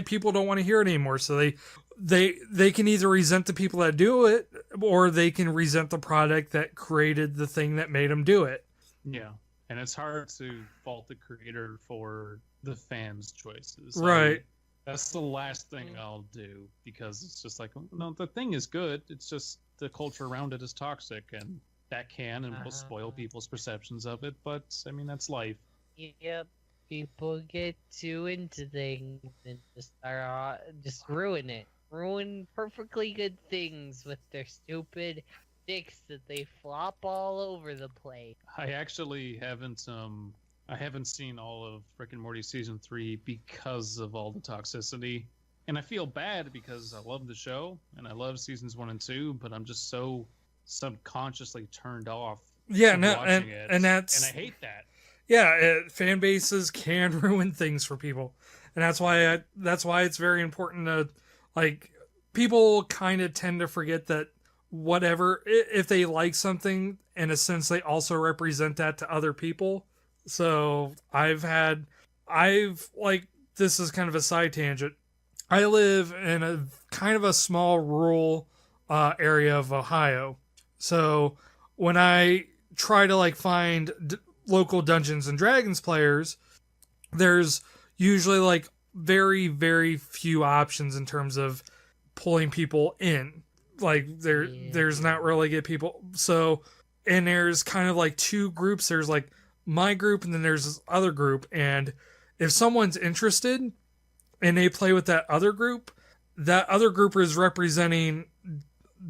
S1: people don't want to hear it anymore. So they can either resent the people that do it, or they can resent the product that created the thing that made them do it.
S2: Yeah. And it's hard to fault the creator for the fans' choices.
S1: Right.
S2: That's the last thing I'll do, because it's just like, no, the thing is good. It's just the culture around it is toxic, and that can and will spoil people's perceptions of it. But, I mean, that's life.
S3: Yep. People get too into things and just ruin it. Ruin perfectly good things with their stupid dicks that they flop all over the place.
S2: I actually haven't seen all of Rick and Morty season 3 because of all the toxicity, and I feel bad because I love the show and I love seasons 1 and 2, but I'm just so subconsciously turned off.
S1: And I
S2: hate that.
S1: Yeah, fan bases can ruin things for people, and that's why it's very important to, like, people kind of tend to forget that whatever, if they like something, in a sense, they also represent that to other people. So this is kind of a side tangent. I live in a kind of a small rural area of Ohio. So when I try to like find local Dungeons and Dragons players, there's usually like very, very few options in terms of pulling people in. Like there's not really good people. So, and there's kind of like two groups. There's like my group and then there's this other group. And if someone's interested and they play with that other group is representing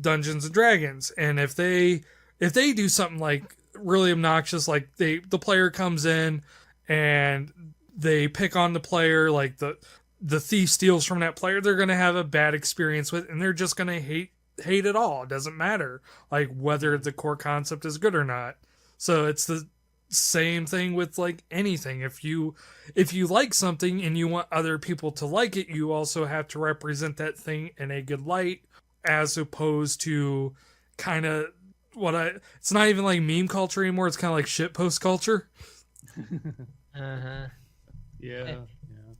S1: Dungeons and Dragons. And if they do something like really obnoxious, like the player comes in and they pick on the player, like the thief steals from that player, they're gonna have a bad experience with it, and they're just gonna hate it all. It doesn't matter like whether the core concept is good or not. So it's the same thing with like anything. If you like something and you want other people to like it, you also have to represent that thing in a good light, as opposed to kind of it's not even like meme culture anymore. It's kind of like shitpost culture.
S3: Uh-huh.
S2: Yeah.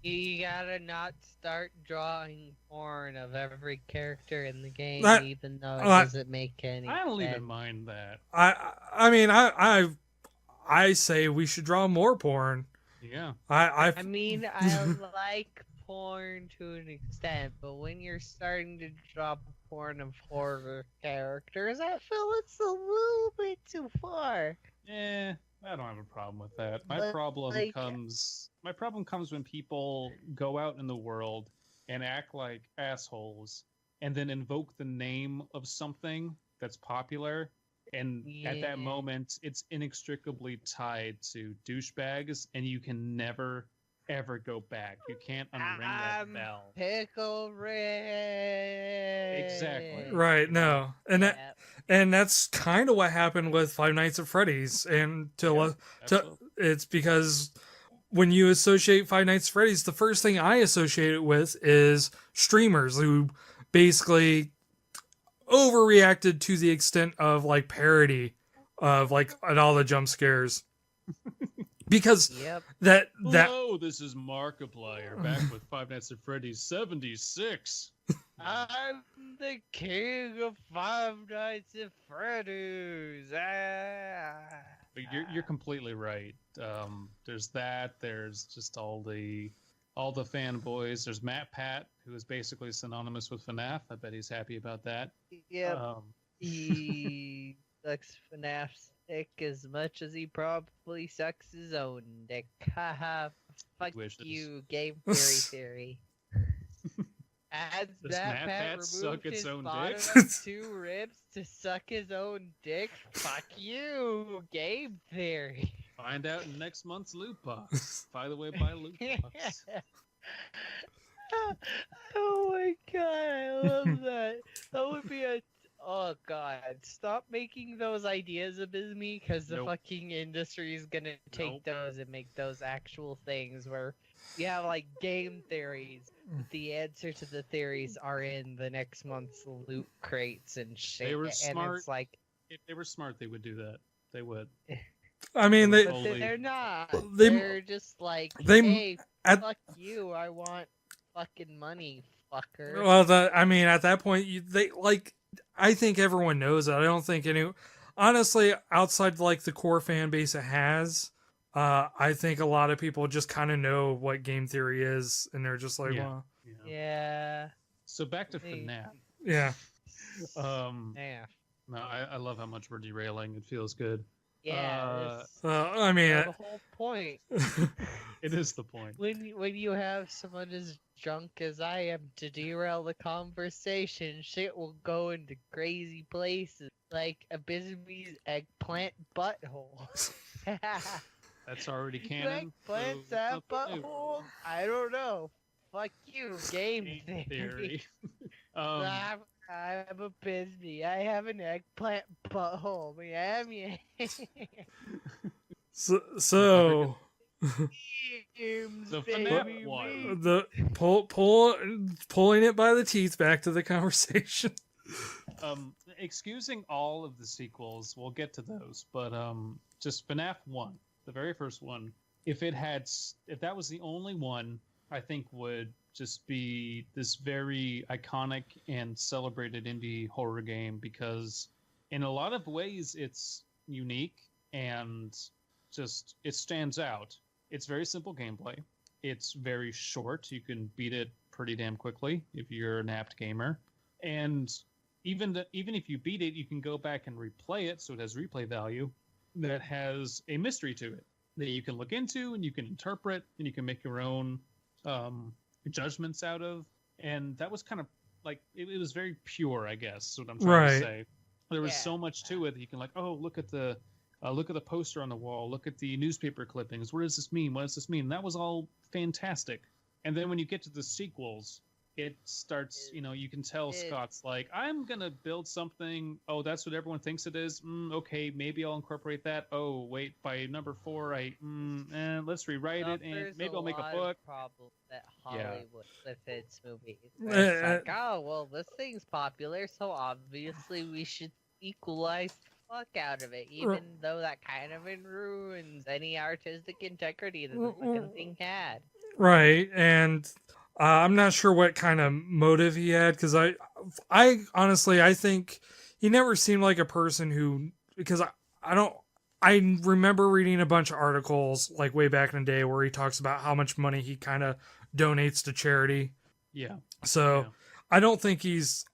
S3: You gotta not start drawing porn of every character in the game, even though it doesn't make any
S2: I don't
S3: sense.
S2: even mind that.
S1: I mean, I say we should draw more porn.
S2: Yeah.
S3: I mean, I like porn to an extent, but when you're starting to draw porn of horror characters, I feel it's a little bit too far.
S2: I don't have a problem with that. My problem comes when people go out in the world and act like assholes and then invoke the name of something that's popular, and at that moment it's inextricably tied to douchebags, and you can never ever go back. You can't unring that bell.
S3: Pickle Rick.
S2: Exactly.
S1: Right, no. And that's kind of what happened with Five Nights at Freddy's, and it's because when you associate Five Nights at Freddy's, the first thing I associate it with is streamers who basically overreacted to the extent of like parody of like at all the jump scares. Because
S2: Hello, this is Markiplier back with Five Nights at Freddy's 76.
S3: I'm the king of Five Nights at Freddy's.
S2: But you're completely right. There's that. There's just all the fanboys. There's Matt Pat, who is basically synonymous with FNAF. I bet he's happy about that.
S3: Yep. He sucks FNAF's dick as much as he probably sucks his own dick. Haha. Fuck you, game theory. As Matt Pat removed his bottom 2 ribs to suck his own dick, fuck you, game theory.
S2: Find out in next month's loot box. By the way, buy loot box.
S3: Oh my god, I love that. That would be oh god, stop making those ideas, Abysmii, because the fucking industry is gonna take those and make those actual things where you have like game theories. The answer to the theories are in the next month's loot crates and shit.
S2: They were smart.
S3: And it's like,
S2: if they were smart, they would do that. They would.
S1: I mean,
S3: they're not. They're just like, hey, fuck you. I want fucking money, fucker.
S1: Well, I mean, at that point, I think everyone knows it. I don't think honestly, outside like the core fan base it has, I think a lot of people just kind of know what game theory is, and they're just like, well,
S3: yeah.
S2: So back to FNAF.
S1: Yeah.
S2: No, I love how much we're derailing. It feels good.
S3: Yeah.
S1: I mean,
S3: the whole point.
S2: It is the point.
S3: When you have someone as drunk as I am to derail the conversation, shit will go into crazy places, like Abysmii's eggplant butthole.
S2: That's already canon.
S3: Eggplant's that butthole? I don't know. Fuck you, game theory. I'm Abysmii. I have an eggplant butthole. Yeah.
S1: So
S2: the FNAF one.
S1: The pulling it by the teeth back to the conversation.
S2: Excusing all of the sequels, we'll get to those, but just FNAF 1, the very first one, if that was the only one, I think would just be this very iconic and celebrated indie horror game because in a lot of ways it's unique and just it stands out. It's very simple gameplay. It's very short. You can beat it pretty damn quickly if you're an apt gamer. And even if you beat it, you can go back and replay it, so it has replay value that has a mystery to it that you can look into and you can interpret and you can make your own judgments out of. And that was kind of like it was very pure, I guess. Is what I'm trying to say. There was so much to it that you can look at the poster on the wall, look at the newspaper clippings. What does this mean? What does this mean? And that was all fantastic. And then when you get to the sequels, it starts, you can tell Scott's like, I'm going to build something. Oh, that's what everyone thinks it is. Okay, maybe I'll incorporate that. Oh, wait, by number 4, let's rewrite it, and maybe I'll make a book.
S3: Problem that Hollywood with its movies. It's like, oh, well, this thing's popular, so obviously we should equalize the fuck out of it, even though that kind of ruins any artistic integrity that the fucking thing had.
S1: Right, and I'm not sure what kind of motive he had, because I honestly, I think he never seemed like a person who, because I remember reading a bunch of articles like way back in the day where he talks about how much money he kind of donates to charity.
S2: Yeah.
S1: So I don't think he's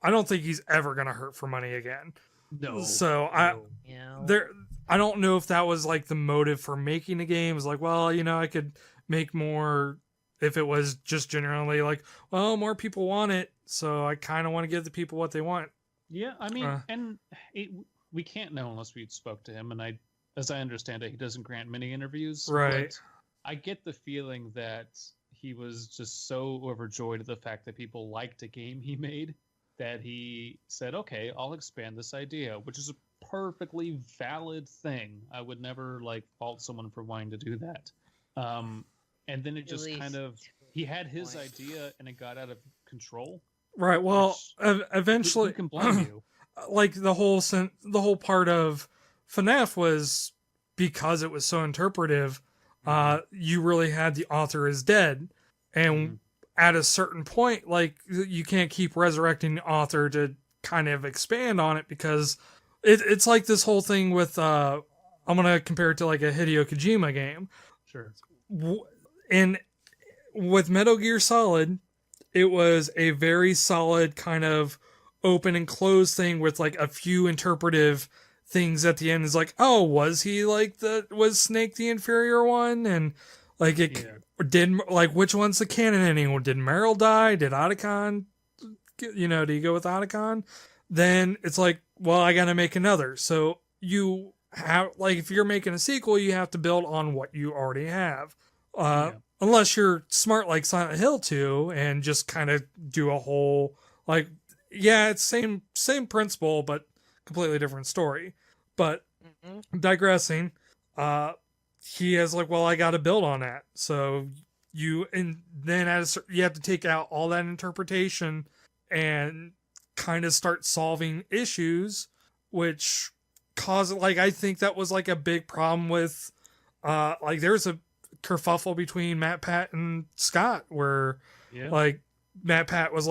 S1: ever gonna hurt for money again.
S2: No.
S1: So I don't know if that was like the motive for making the game. It was like, well, I could make more if it was just generally like, well, more people want it, so I kind of want to give the people what they want.
S2: Yeah, I mean, we can't know unless we spoke to him, and as I understand it, he doesn't grant many interviews.
S1: Right.
S2: But I get the feeling that he was just so overjoyed at the fact that people liked a game he made that he said, okay, I'll expand this idea, which is a perfectly valid thing. I would never fault someone for wanting to do that. And then it just kind of, he had his idea and it got out of control.
S1: Right. Well, eventually,
S2: who can blame you?
S1: Like the whole part of Fnaf was because it was so interpretive. You really had the author is dead, and at a certain point, you can't keep resurrecting the author to kind of expand on it because it's like this whole thing with I'm gonna compare it to like a Hideo Kojima game.
S2: Sure.
S1: And with Metal Gear Solid, it was a very solid kind of open and closed thing with like a few interpretive things at the end. Is like, oh, was Snake the inferior one? And like did which one's the canon ending? Did Meryl die? Did Otacon, do you go with Otacon? Then it's like, well, I gotta make another. So you have, if you're making a sequel, you have to build on what you already have. Unless you're smart like Silent Hill 2 and just kind of do a whole it's same principle but completely different story. But digressing, he has well, I got to build on that. So you have to take out all that interpretation and kind of start solving issues, which cause I think that was a big problem with there's a kerfuffle between Matt Pat and Scott where Matt Pat was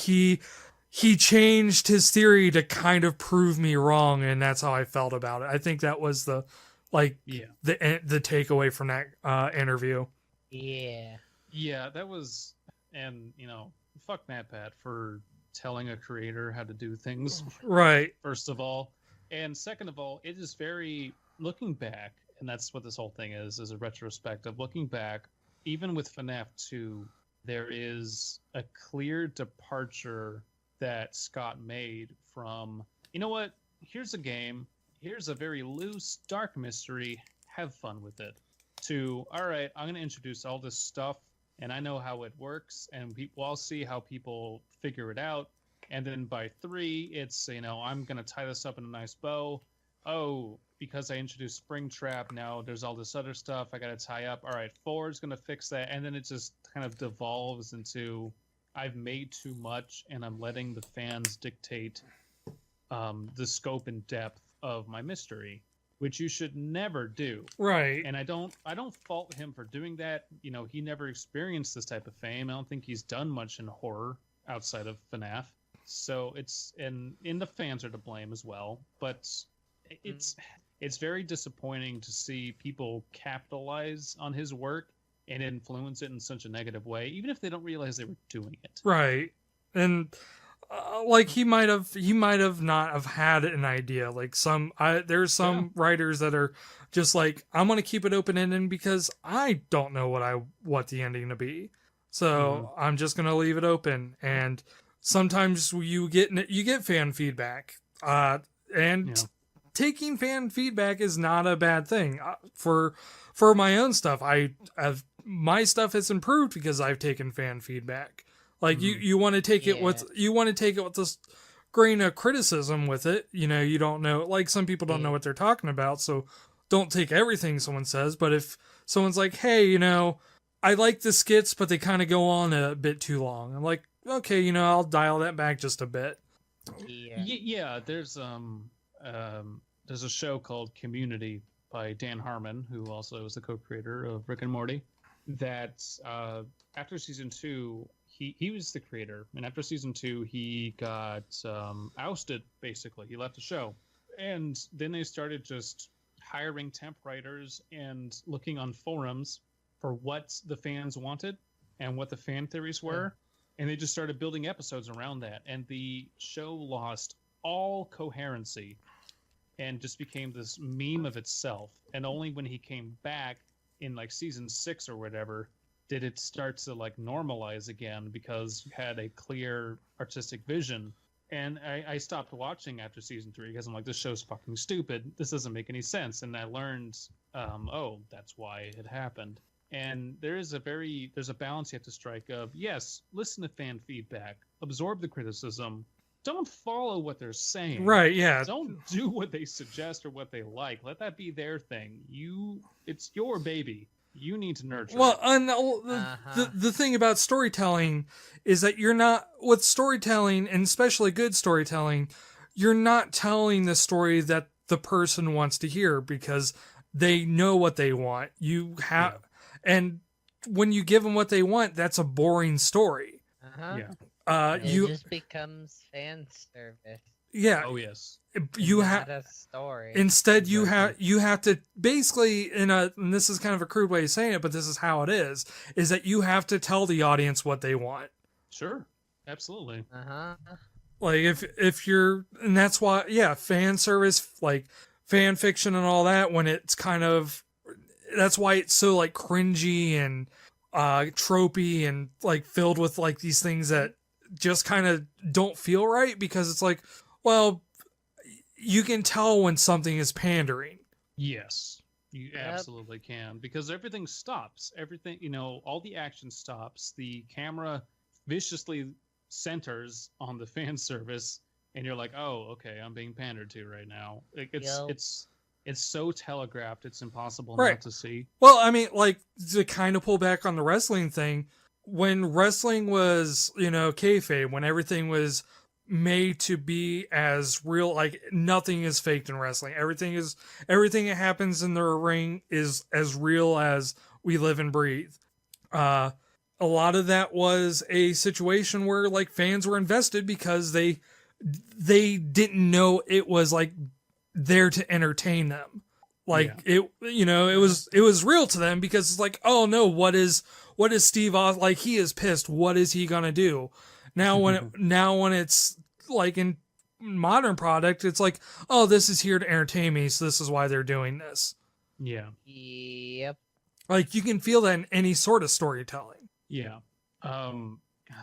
S1: he changed his theory to kind of prove me wrong, and that's how I felt about it. I think that was the takeaway from that interview.
S2: Yeah, that was, and fuck Matt Pat for telling a creator how to do things.
S1: Right.
S2: First of all, and second of all, it is very, looking back, and that's what this whole thing is a retrospective. Looking back, even with FNAF 2, there is a clear departure that Scott made from, here's a game, here's a very loose, dark mystery, have fun with it, to, all right, I'm going to introduce all this stuff, and I know how it works, and I'll see how people figure it out. And then by 3, it's, I'm going to tie this up in a nice bow. Oh, because I introduced Springtrap, now there's all this other stuff I got to tie up. All right, 4 is going to fix that. And then it just kind of devolves into, I've made too much, and I'm letting the fans dictate the scope and depth of my mystery. which you should never do.
S1: Right.
S2: And I don't fault him for doing that. You know, he never experienced this type of fame. I don't think he's done much in horror outside of Fnaf. So and the fans are to blame as well. But it's very disappointing to see people capitalize on his work and influence it in such a negative way, even if they don't realize they were doing it.
S1: Right. And like he might have not have had an idea. Like there's some writers that are just like, I'm gonna keep it open ended because I don't know what the ending to be. So I'm just gonna leave it open. And sometimes you get fan feedback. Taking fan feedback is not a bad thing. For my own stuff, my stuff has improved because I've taken fan feedback. Like you want to take it with this grain of criticism with it. You know, you don't know, like some people don't know what they're talking about, so don't take everything someone says. But if someone's like, hey, you know, I like the skits, but they kind of go on a bit too long, I'm like, okay, you know, I'll dial that back just a bit.
S2: Yeah. There's a show called Community by Dan Harmon, who also is the co-creator of Rick and Morty, that after season 2, he was the creator, and after season 2 he got ousted. Basically, he left the show, and then they started just hiring temp writers and looking on forums for what the fans wanted and what the fan theories were, and they just started building episodes around that, and the show lost all coherency and just became this meme of itself. And only when he came back in like season 6 or whatever did it start to like normalize again, because you had a clear artistic vision. And I stopped watching after season 3 because I'm like, this show's fucking stupid. This doesn't make any sense. And I learned, that's why it happened. And there's a balance you have to strike of, yes, listen to fan feedback, absorb the criticism, don't follow what they're saying.
S1: Right, yeah.
S2: Don't do what they suggest or what they like. Let that be their thing. It's your baby. You need to nurture it.
S1: And the thing about storytelling is that you're not, with storytelling, and especially good storytelling, you're not telling the story that the person wants to hear because they know what they want. And when you give them what they want, that's a boring story.
S3: It just becomes fan service.
S1: Yeah.
S2: Oh yes.
S1: You
S3: have a story.
S1: Instead, you have to basically, and this is kind of a crude way of saying it, but this is how it is that you have to tell the audience what they want.
S2: Sure, absolutely.
S1: Like if you're, and that's why, fan service, like fan fiction and all that, when it's kind of, that's why it's so like cringy and tropey and like filled with like these things that just kind of don't feel right, because it's like, well, you can tell when something is pandering.
S2: Yes, you absolutely can, because everything stops. Everything, all the action stops. The camera viciously centers on the fan service, and you're like, oh, okay, I'm being pandered to right now. It's so telegraphed, it's impossible not to see.
S1: Well, I mean, like, to kind of pull back on the wrestling thing, when wrestling was, kayfabe, when everything was made to be as real, like nothing is faked in wrestling. Everything that happens in the ring is as real as we live and breathe. A lot of that was a situation where like fans were invested because they didn't know it was like there to entertain them. Like it was real to them, because it's like, oh no, what is Steve Austin, like, he is pissed. What is he gonna do? Now when it's like in modern product, it's like, oh, this is here to entertain me, so this is why they're doing this.
S2: Yeah.
S3: Yep.
S1: Like, you can feel that in any sort of storytelling.
S2: Yeah. I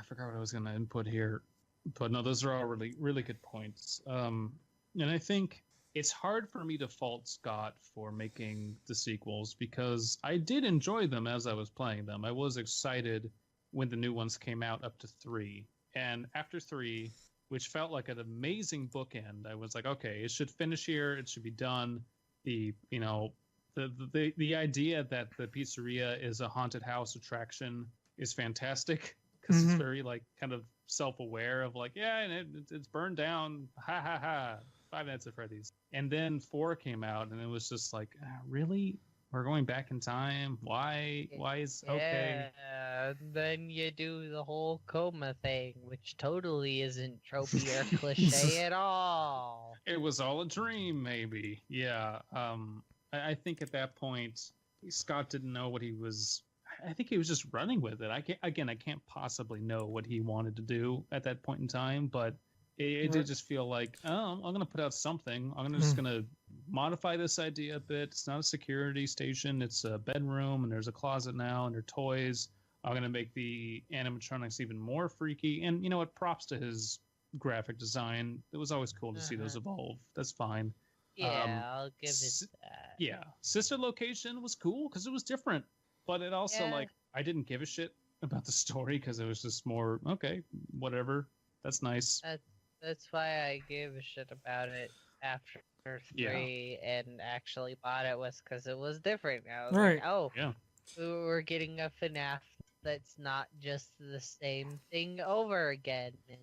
S2: forgot what I was gonna input here, but no, those are all really, really good points. And I think it's hard for me to fault Scott for making the sequels, because I did enjoy them as I was playing them. I was excited when the new ones came out up to 3. And after 3, which felt like an amazing bookend, I was like, okay, it should finish here. It should be done. The idea that the pizzeria is a haunted house attraction is fantastic, because it's very like kind of self-aware of like, and it's burned down. Ha ha ha. Five Nights at Freddy's. And then 4 came out, and it was just like, really? We're going back in time? Why? Why is okay?
S3: Yeah, then you do the whole coma thing, which totally isn't tropey or cliche at all.
S2: It was all a dream, maybe. Yeah. I think at that point, Scott didn't know what he was. I think he was just running with it. I can't possibly know what he wanted to do at that point in time, but it did just feel like, oh, I'm gonna put out something. Just gonna modify this idea a bit. It's not a security station. It's a bedroom, and there's a closet now, and there are toys. I'm gonna make the animatronics even more freaky. And you know what? Props to his graphic design. It was always cool to see those evolve. That's fine.
S3: Yeah, I'll give it that.
S2: Yeah, Sister Location was cool because it was different, but it also like I didn't give a shit about the story because it was just more okay, whatever. That's nice.
S3: That's why I gave a shit about it after 3 and actually bought it, was because it was different. I was like, oh, we're getting a FNAF that's not just the same thing over again. It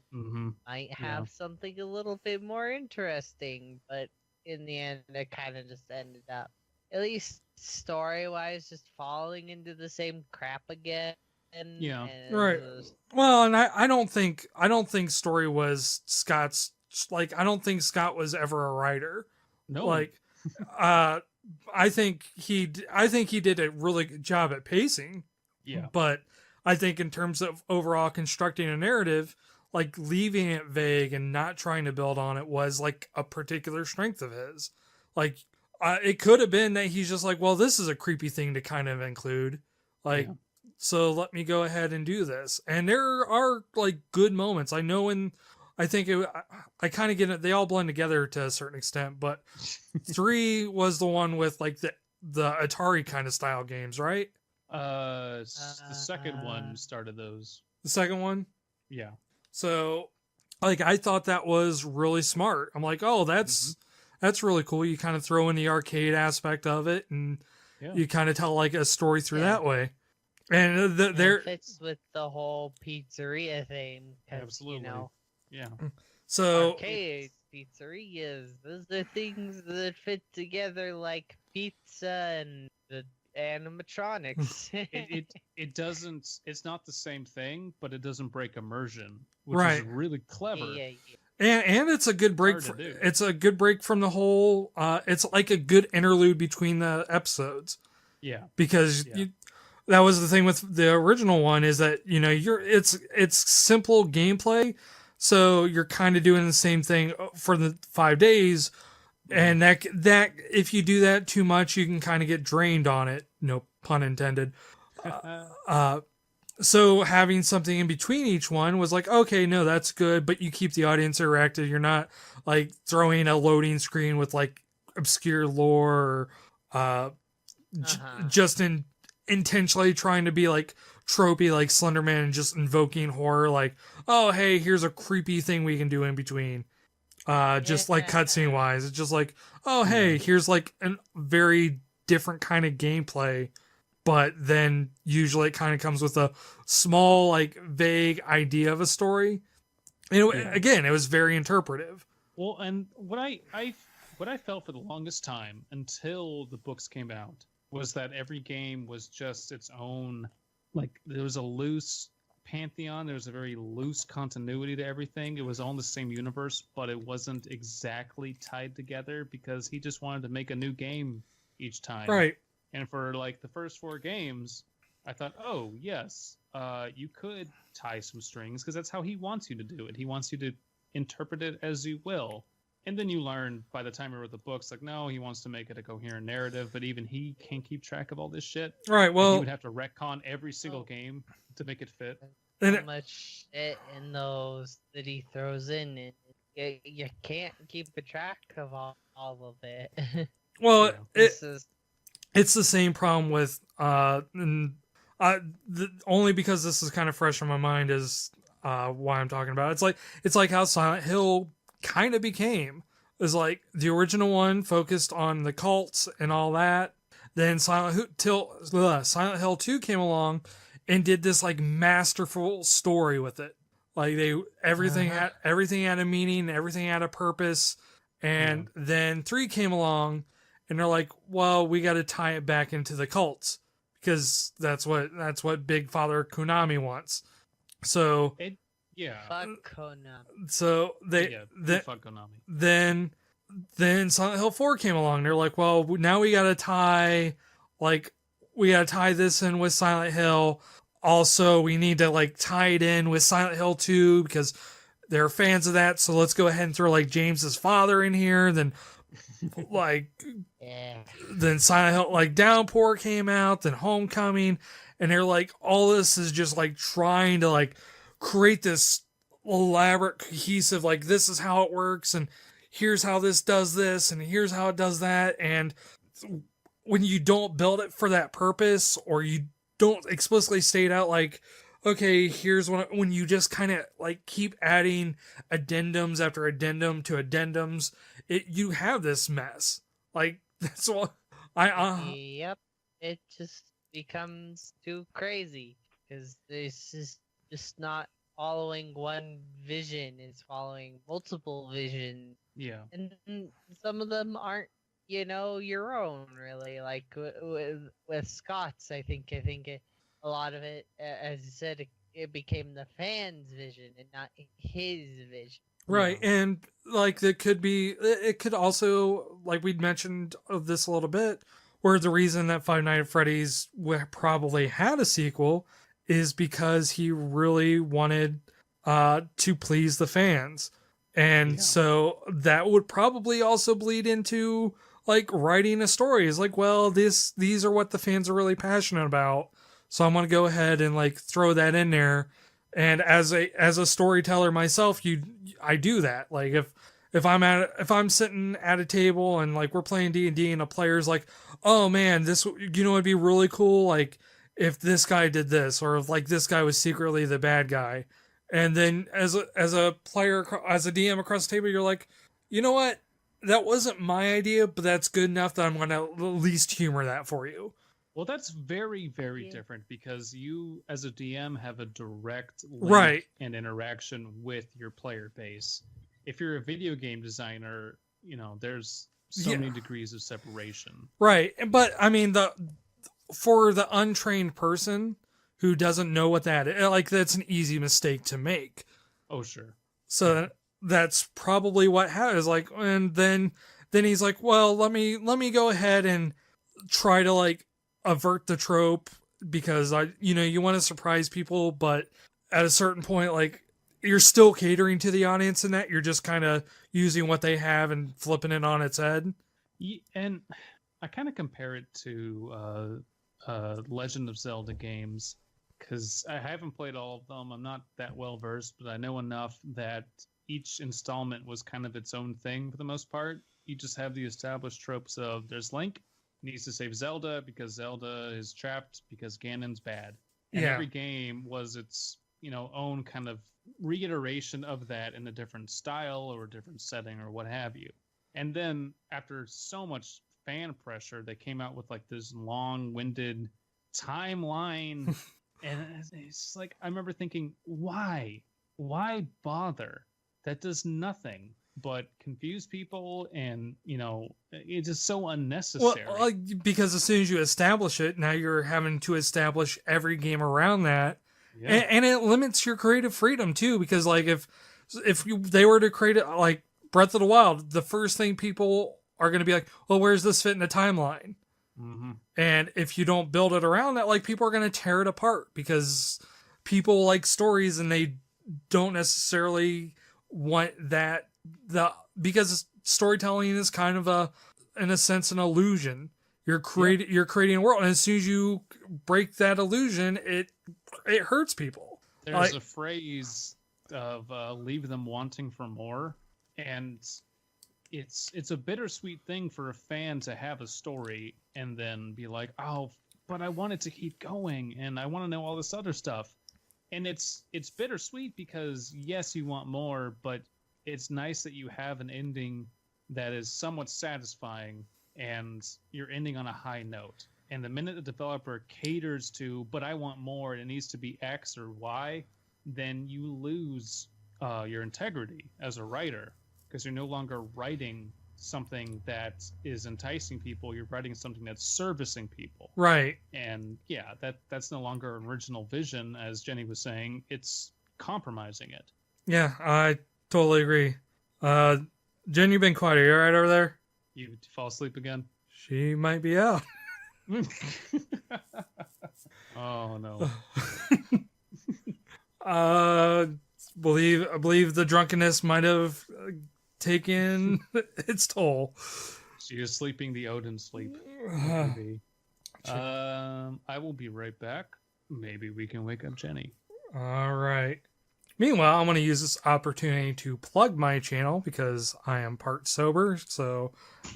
S3: might have something a little bit more interesting, but in the end, it kind of just ended up, at least story-wise, just falling into the same crap again.
S1: Yeah, right. Well, and I don't think story was Scott's. Like, I don't think Scott was ever a writer.
S2: No.
S1: Like, I think he did a really good job at pacing.
S2: Yeah.
S1: But I think in terms of overall constructing a narrative, like leaving it vague and not trying to build on it was like a particular strength of his. Like, it could have been that he's just like, well, this is a creepy thing to kind of include. Like, so let me go ahead and do this. And there are like good moments. I know I kind of get it. They all blend together to a certain extent, but 3 was the one with like the Atari kind of style games, right?
S2: The second one started those.
S1: The second one?
S2: Yeah.
S1: So like, I thought that was really smart. I'm like, oh, that's really cool. You kind of throw in the arcade aspect of it and you kind of tell like a story through that way. And
S3: it fits with the whole pizzeria thing.
S2: Absolutely.
S3: You know,
S1: so
S3: arcade pizzerias, those are things that fit together like pizza and the animatronics.
S2: it doesn't. It's not the same thing, but it doesn't break immersion, which is really clever.
S1: And it's a good break. It's a good break from the whole. It's like a good interlude between the episodes.
S2: Yeah,
S1: because that was the thing with the original one, is that it's simple gameplay, so you're kind of doing the same thing for the 5 days, and that if you do that too much, you can kind of get drained on it. No pun intended. So having something in between each one was like, okay, no, that's good, but you keep the audience interactive. You're not like throwing a loading screen with like obscure lore or just intentionally trying to be like tropey, like Slenderman, and just invoking horror, like, oh, hey, here's a creepy thing we can do in between. Just like cutscene wise, it's just like, oh, hey, here's like a very different kind of gameplay, but then usually it kind of comes with a small, like, vague idea of a story. And again, it was very interpretive.
S2: Well, and what I felt for the longest time until the books came out was that every game was just its own, like, there was a loose pantheon, there was a very loose continuity to everything. It was all in the same universe, but it wasn't exactly tied together because he just wanted to make a new game each time.
S1: Right.
S2: And for like the first 4 games, I thought, oh, yes, you could tie some strings because that's how he wants you to do it. He wants you to interpret it as you will. And then you learn by the time you wrote the books, like, no, he wants to make it a coherent narrative, but even he can't keep track of all this shit.
S1: Right, well...
S2: And he would have to retcon every single game to make it fit.
S3: So much shit in those that he throws in, and you can't keep a track of all of it.
S1: Well, it's the same problem with... only because this is kind of fresh on my mind is why I'm talking about it. It's like how Silent Hill kind of became. Is like the original one focused on the cults and all that. Then Silent Hill 2 came along and did this like masterful story with it. Like everything had a meaning, everything had a purpose, And then 3 came along, and they're like, well, we got to tie it back into the cults because that's what Big Father Konami wants. So
S3: Fuck Konami.
S1: so
S2: Fuck Konami.
S1: Then Silent Hill 4 came along. They're like, well, now we got to tie this in with Silent Hill. Also, we need to like tie it in with Silent Hill 2 because they're fans of that. So let's go ahead and throw like James's father in here. Then like then Silent Hill like Downpour came out, then Homecoming, and they're like, all this is just like trying to like create this elaborate cohesive, like this is how it works, and here's how this does this, and here's how it does that. And when you don't build it for that purpose, or you don't explicitly state out like, okay, here's when you just kind of like keep adding addendums after addendum to addendums, you have this mess. Like that's what
S3: Yep, it just becomes too crazy because this is just not following one vision; it's following multiple visions.
S2: Yeah,
S3: and some of them aren't, your own really. Like with Scott's, I think a lot of it, as you said, it became the fans' vision and not his vision.
S1: Right, and like it could also, like we'd mentioned of this a little bit, where the reason that Five Nights at Freddy's probably had a sequel is because he really wanted to please the fans. And so that would probably also bleed into like writing a story. It's like, well, these are what the fans are really passionate about. So I'm going to go ahead and like throw that in there. And as a storyteller myself, I do that. Like if I'm sitting at a table and like we're playing D&D and a player's like, oh man, this, it'd be really cool. Like if this guy did this, or if like this guy was secretly the bad guy. And then as a player, as a DM across the table, you're like, you know what? That wasn't my idea, but that's good enough that I'm going to at least humor that for you.
S2: Well, that's very, very different because you, as a DM, have a direct link
S1: right.
S2: and interaction with your player base. If you're a video game designer, there's so many degrees of separation.
S1: Right. But I mean, for the untrained person who doesn't know what that is, like that's an easy mistake to make.
S2: Oh, sure.
S1: So that's probably what happens. Like, and then he's like, well, let me go ahead and try to like avert the trope because you want to surprise people, but at a certain point, like you're still catering to the audience in that you're just kind of using what they have and flipping it on its head.
S2: And I kind of compare it to Legend of Zelda games because I haven't played all of them. I'm not that well versed, but I know enough that each installment was kind of its own thing for the most part. You just have the established tropes of there's Link needs to save Zelda because Zelda is trapped because Ganon's bad. And every game was its, own kind of reiteration of that in a different style or a different setting or what have you. And then after so much fan pressure, they came out with like this long-winded timeline. And it's just like, I remember thinking, why bother? That does nothing but confuse people, and it's just so unnecessary.
S1: Well, because as soon as you establish it, now you're having to establish every game around that, and it limits your creative freedom too. Because like if they were to create it like Breath of the Wild, the first thing people are going to be like, well, where's this fit in the timeline?
S2: Mm-hmm.
S1: And if you don't build it around that, like people are going to tear it apart because people like stories and they don't necessarily want that. Because storytelling is kind of in a sense, an illusion. You're creating a world, and as soon as you break that illusion, it hurts people.
S2: There's a phrase of leave them wanting for more, and it's a bittersweet thing for a fan to have a story and then be like, oh, but I want it to keep going, and I want to know all this other stuff. And it's bittersweet because yes, you want more, but it's nice that you have an ending that is somewhat satisfying and you're ending on a high note. And the minute the developer caters to, but I want more, and it needs to be X or Y, then you lose your integrity as a writer. because you're no longer writing something that is enticing people. You're writing something that's servicing people.
S1: Right.
S2: And yeah, that's no longer an original vision, as Jenny was saying. It's compromising it.
S1: Yeah, I totally agree. Jen, you've been quiet. Are you all right over there?
S2: You fall asleep again?
S1: She might be out.
S2: Oh no.
S1: I believe the drunkenness might have taken its toll.
S2: She is sleeping the Odin sleep. Maybe. I will be right back. Maybe we can wake up Jenny.
S1: All right. Meanwhile, I'm going to use this opportunity to plug my channel because I am part sober.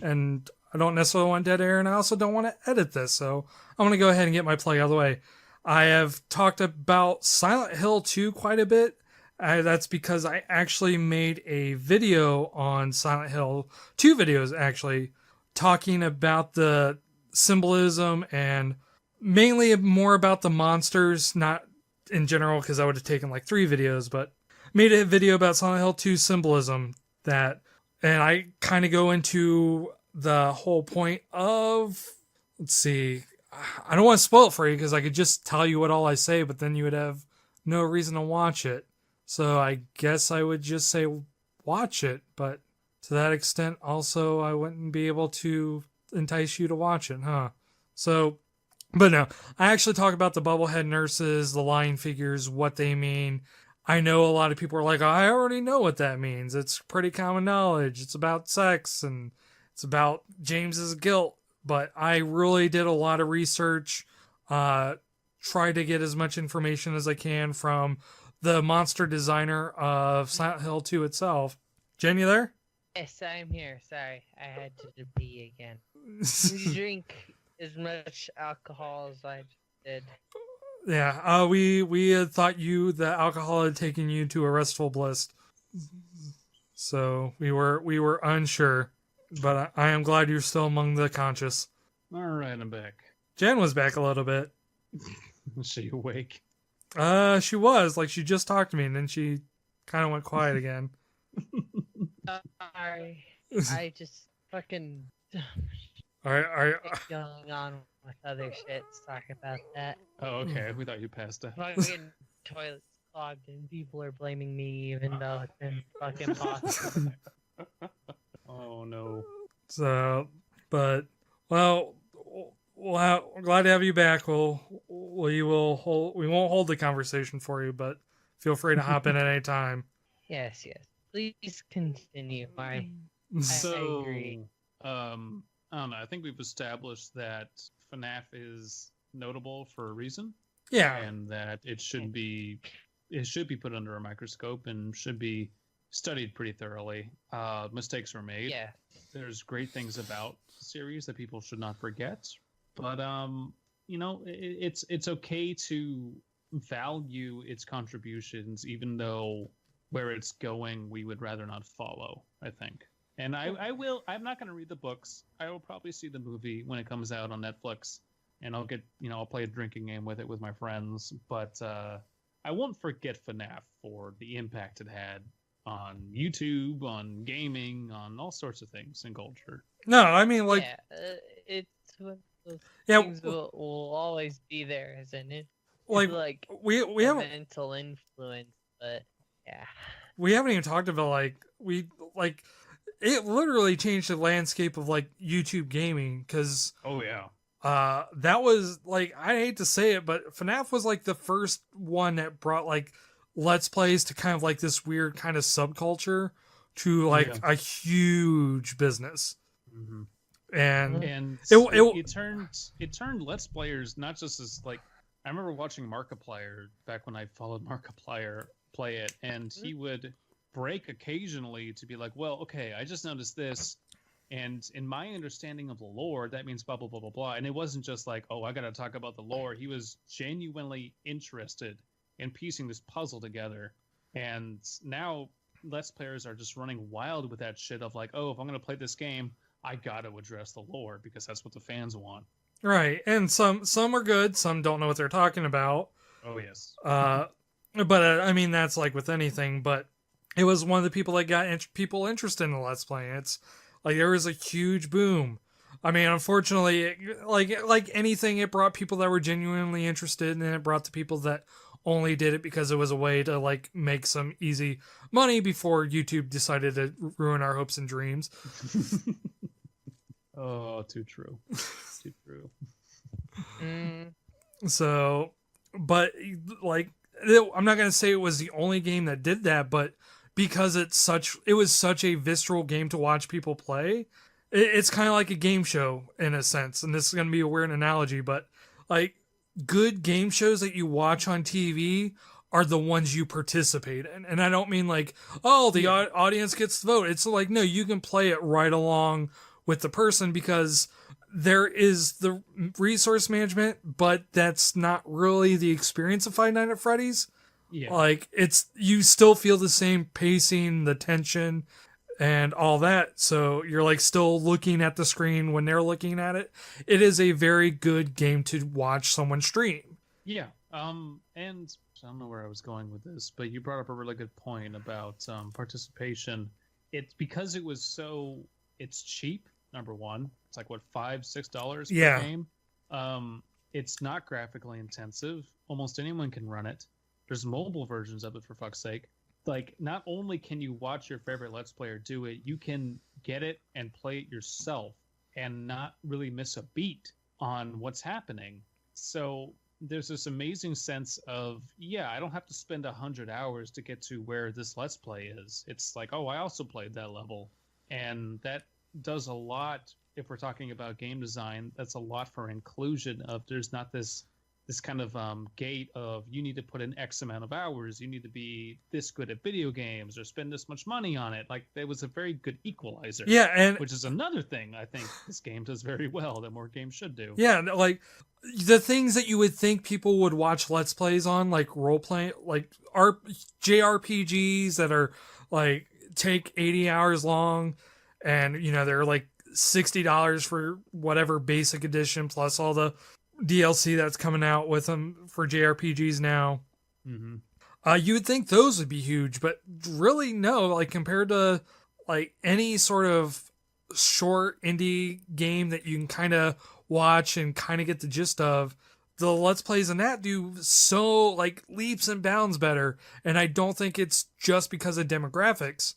S1: And I don't necessarily want dead air, and I also don't want to edit this. So I'm going to go ahead and get my plug out of the way. I have talked about Silent Hill 2 quite a bit. That's because I actually made a video on Silent Hill, 2 videos actually, talking about the symbolism and mainly more about the monsters, not in general, because I would have taken like 3 videos, but made a video about Silent Hill 2 symbolism and I kind of go into the whole point of, let's see, I don't want to spoil it for you because I could just tell you what all I say, but then you would have no reason to watch it. So I guess I would just say watch it, but to that extent also I wouldn't be able to entice you to watch it, huh? So, but no, I actually talk about the bubblehead nurses, the lying figures, what they mean. I know a lot of people are like, oh, I already know what that means. It's pretty common knowledge. It's about sex and it's about James's guilt. But I really did a lot of research, tried to get as much information as I can from the monster designer of Silent Hill 2 itself. Jen, you there?
S3: Yes, I'm here. Sorry, I had to pee again. You drink as much alcohol as I did.
S1: Yeah, we had thought the alcohol had taken you to a restful bliss, so we were unsure, but I am glad you're still among the conscious.
S2: All right, I'm back.
S1: Jen was back a little bit.
S2: Was she awake?
S1: She was like she just talked to me, and then she kind of went quiet again.
S3: Sorry, I just fucking
S1: All right.
S3: going on with other shit. Talk about that.
S2: Oh, okay. We thought you passed out.
S3: Fucking toilets clogged and people are blaming me even though it's been fucking possible.
S2: Oh no.
S1: So, but well, we're glad to have you back. We won't hold the conversation for you, but feel free to hop in at any time.
S3: Yes. Please continue. I agree.
S2: I don't know. I think we've established that Fnaf is notable for a reason.
S1: Yeah.
S2: And that it should be put under a microscope and should be studied pretty thoroughly. Mistakes were made.
S3: Yeah.
S2: There's great things about the series that people should not forget. But it's okay to value its contributions, even though where it's going we would rather not follow, I think. And I'm not going to read the books. I will probably see the movie when it comes out on Netflix, and I'll play a drinking game with it with my friends. But I won't forget FNAF for the impact it had on YouTube, on gaming, on all sorts of things in culture.
S1: No, I mean like
S3: it's one of those
S1: yeah,
S3: things will always be there, isn't it?
S1: Like we have
S3: mental influence, but yeah.
S1: We haven't even talked about it literally changed the landscape of like YouTube gaming because that was like, I hate to say it, but FNAF was like the first one that brought like Let's Plays to kind of like this weird kind of subculture to like a huge business.
S2: Mm-hmm.
S1: And
S2: it turned Let's Players not just as like, I remember watching Markiplier back when I followed Markiplier play it, and he would break occasionally to be like, well, okay, I just noticed this, and in my understanding of the lore, that means blah, blah, blah, blah, blah. And it wasn't just like, oh, I gotta talk about the lore. He was genuinely interested in piecing this puzzle together. And now Let's Players are just running wild with that shit of like, oh, if I'm gonna play this game, I gotta address the lore because that's what the fans want.
S1: Right. And some are good, some don't know what they're talking about.
S2: Oh, yes.
S1: But I mean, that's like with anything, but it was one of the people that got people interested in Let's Play. It's like there was a huge boom. I mean, unfortunately, like anything, it brought people that were genuinely interested, and it brought the people that only did it because it was a way to like make some easy money before YouTube decided to ruin our hopes and dreams.
S2: Oh, too true. Too true.
S1: So, but like, I'm not gonna say it was the only game that did that, but because it was such a visceral game to watch people play. It's kind of like a game show in a sense, and this is gonna be a weird analogy, but like good game shows that you watch on TV are the ones you participate in, and I don't mean like, oh, the audience gets to vote. It's like, no, you can play it right along with the person because there is the resource management, but that's not really the experience of Five Nights at Freddy's.
S2: Yeah.
S1: Like you still feel the same pacing, the tension, and all that. So you're like still looking at the screen when they're looking at it. It is a very good game to watch someone stream.
S2: Yeah. And I don't know where I was going with this, but you brought up a really good point about participation. It's because it's cheap. Number one, it's like what, $5-6 per game. It's not graphically intensive. Almost anyone can run it. There's mobile versions of it, for fuck's sake. Like, not only can you watch your favorite Let's Player do it, you can get it and play it yourself and not really miss a beat on what's happening. So there's this amazing sense of, I don't have to spend 100 hours to get to where this Let's Play is. It's like, oh, I also played that level. And that does a lot, if we're talking about game design, that's a lot for inclusion of there's not this kind of gate of you need to put in X amount of hours, you need to be this good at video games or spend this much money on it. Like, there was a very good equalizer.
S1: Yeah, and
S2: which is another thing I think this game does very well that more games should do.
S1: Yeah, like the things that you would think people would watch Let's Plays on, like role playing, like JRPGs that are like take 80 hours long, and they're like $60 for whatever basic edition plus all the DLC that's coming out with them for JRPGs now.
S2: Mm-hmm.
S1: You would think those would be huge, but really no. Like compared to like any sort of short indie game that you can kind of watch and kind of get the gist of, the Let's Plays in that do so like leaps and bounds better. And I don't think it's just because of demographics.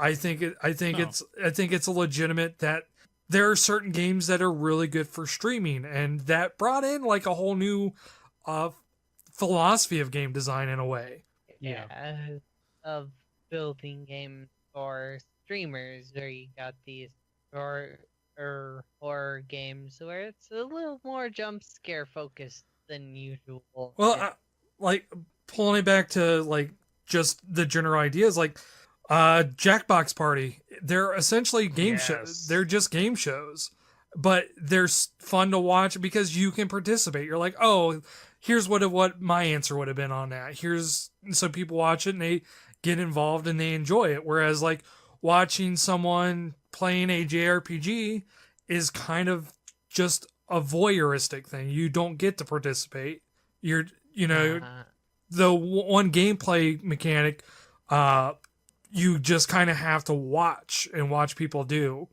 S1: I think it's a legitimate that there are certain games that are really good for streaming, and that brought in like a whole new philosophy of game design in a way.
S3: Of building games for streamers, where you got these horror games where it's a little more jump scare focused than usual.
S1: Well, like pulling it back to like just the general ideas, like Jackbox Party, they're essentially game shows. They're just game shows, but they're fun to watch because you can participate. You're like, oh, here's what my answer would have been on that. So people watch it and they get involved and they enjoy it. Whereas like watching someone playing a JRPG is kind of just a voyeuristic thing. You don't get to participate. The one gameplay mechanic, you just kind of have to watch people do.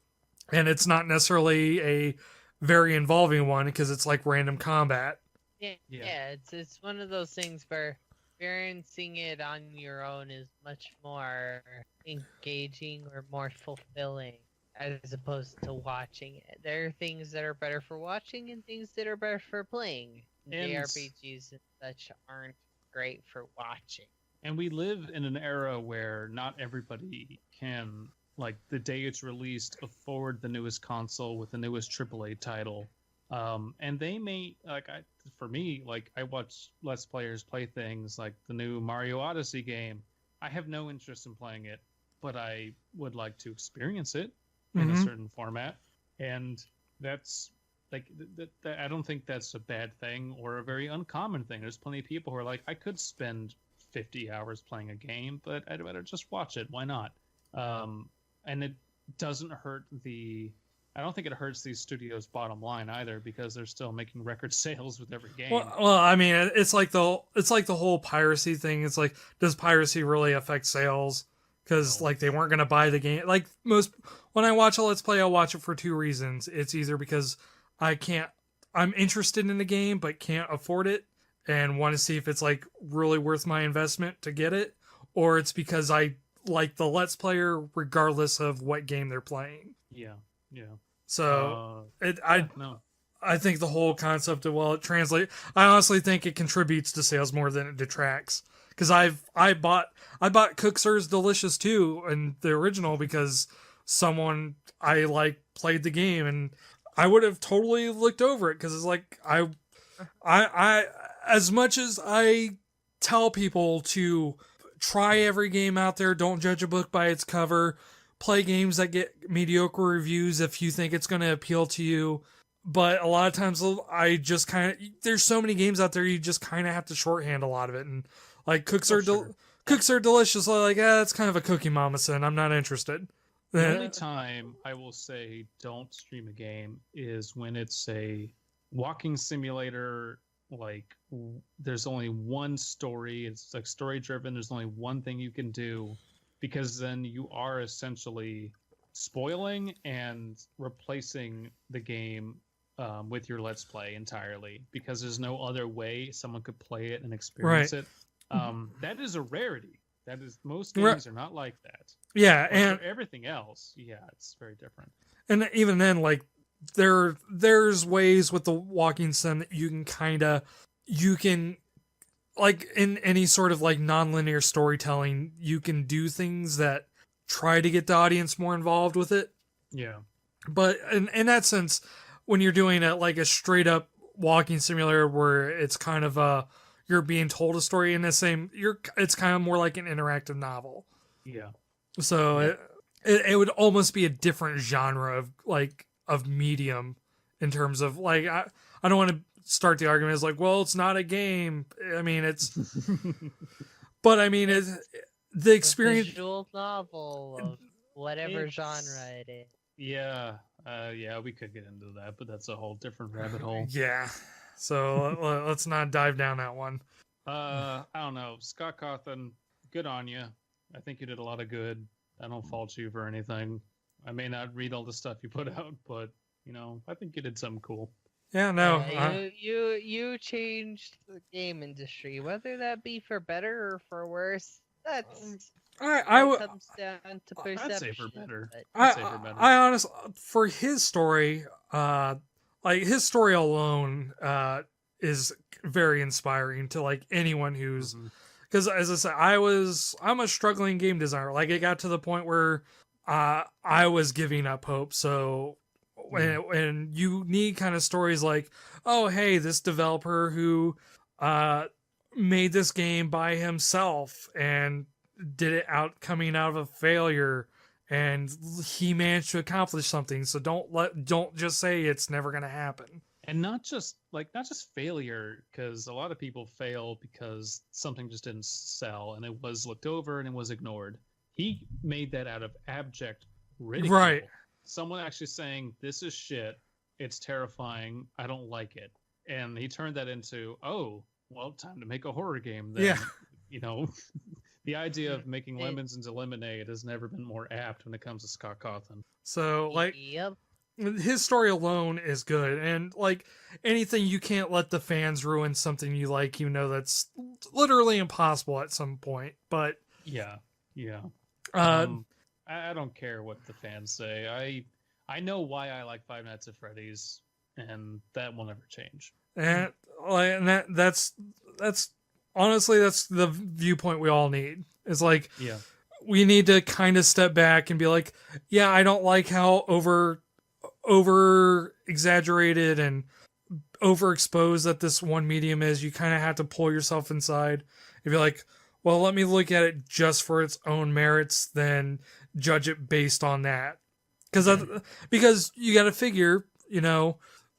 S1: And it's not necessarily a very involving one because it's like random combat.
S3: Yeah, it's one of those things where experiencing it on your own is much more engaging or more fulfilling as opposed to watching it. There are things that are better for watching and things that are better for playing. JRPGs and such aren't great for watching.
S2: And we live in an era where not everybody can, like, the day it's released, afford the newest console with the newest AAA title. And they may, like, for me, like, I watch Let's Players play things like the new Mario Odyssey game. I have no interest in playing it, but I would like to experience it in a certain format. And that's, like, I don't think that's a bad thing or a very uncommon thing. There's plenty of people who are like, I could spend 50 hours playing a game, but I'd rather just watch it. Why not? And it doesn't hurt I don't think it hurts these studios' bottom line either, because they're still making record sales with every game.
S1: Well, I mean, it's like the whole piracy thing. It's like, does piracy really affect sales? because
S2: Oh.
S1: like they weren't gonna buy the game. Like most, when I watch a Let's Play, I'll watch it for two reasons. It's either because I'm interested in the game but can't afford it and want to see if it's like really worth my investment to get it, or it's because I like the Let's Player regardless of what game they're playing.
S2: Yeah.
S1: So
S2: No.
S1: I think the whole concept of, well, it translates. I honestly think it contributes to sales more than it detracts. Because I bought Cookser's Delicious 2 and the original because someone I like played the game, and I would have totally looked over it because it's like I as much as I tell people to try every game out there, don't judge a book by its cover, play games that get mediocre reviews if you think it's going to appeal to you. But a lot of times I just kind of, there's so many games out there, you just kind of have to shorthand a lot of it. And like Cooks are delicious. Like, it's kind of a Cookie Mama sin. I'm not interested.
S2: The only time I will say don't stream a game is when it's a walking simulator. Like, there's only one story. It's like story driven. There's only one thing you can do, because then you are essentially spoiling and replacing the game with your Let's Play entirely, because there's no other way someone could play it and experience it. That is a rarity. That is, most games are not like that.
S1: Yeah,
S2: But
S1: and
S2: for everything else, yeah, it's very different.
S1: And even then, like there's ways with the walking sim that you can like in any sort of like non-linear storytelling, you can do things that try to get the audience more involved with it.
S2: Yeah.
S1: But in that sense, when you're doing it like a straight up walking simulator where it's kind of you're being told a story in the same, it's kind of more like an interactive novel.
S2: Yeah.
S1: So it would almost be a different genre of medium in terms of like, I don't want to start the argument as like, well, it's not a game. I mean, it's, but I mean, the experience.
S3: A visual novel of whatever genre it is.
S2: Yeah. Yeah, we could get into that, but that's a whole different rabbit hole.
S1: Yeah. So let's not dive down that one.
S2: I don't know. Scott Cawthon, good on you. I think you did a lot of good. I don't fault you for anything. I may not read all the stuff you put out, but I think you did something cool.
S1: Yeah, no.
S3: You changed the game industry, whether that be for better or for worse. That's comes down to perception.
S2: I'd say for better.
S1: I honestly, for his story, like his story alone, is very inspiring to like anyone who's, because as I said, I'm a struggling game designer. Like it got to the point where I was giving up hope. So when you need kind of stories like, oh hey, this developer who made this game by himself and did it coming out of a failure, and he managed to accomplish something. So don't just say it's never going to happen.
S2: And not just failure, because a lot of people fail because something just didn't sell and it was looked over and it was ignored. He made that out of abject ridicule.
S1: Right.
S2: Someone actually saying, this is shit, it's terrifying, I don't like it. And he turned that into, oh, well, time to make a horror game then.
S1: Yeah.
S2: The idea of making lemons into lemonade has never been more apt when it comes to Scott Cawthon.
S1: So, like,
S3: Yep.
S1: his story alone is good. And, like, anything, you can't let the fans ruin something you like, that's literally impossible at some point. But
S2: yeah. I don't care what the fans say. I know why I like Five Nights at Freddy's, and that will never change.
S1: And that's honestly, that's the viewpoint we all need. It's like, we need to kind of step back and be like, yeah, I don't like how over exaggerated and overexposed that this one medium is. You kind of have to pull yourself inside and be like, well, let me look at it just for its own merits, then judge it based on that. Because you got to figure,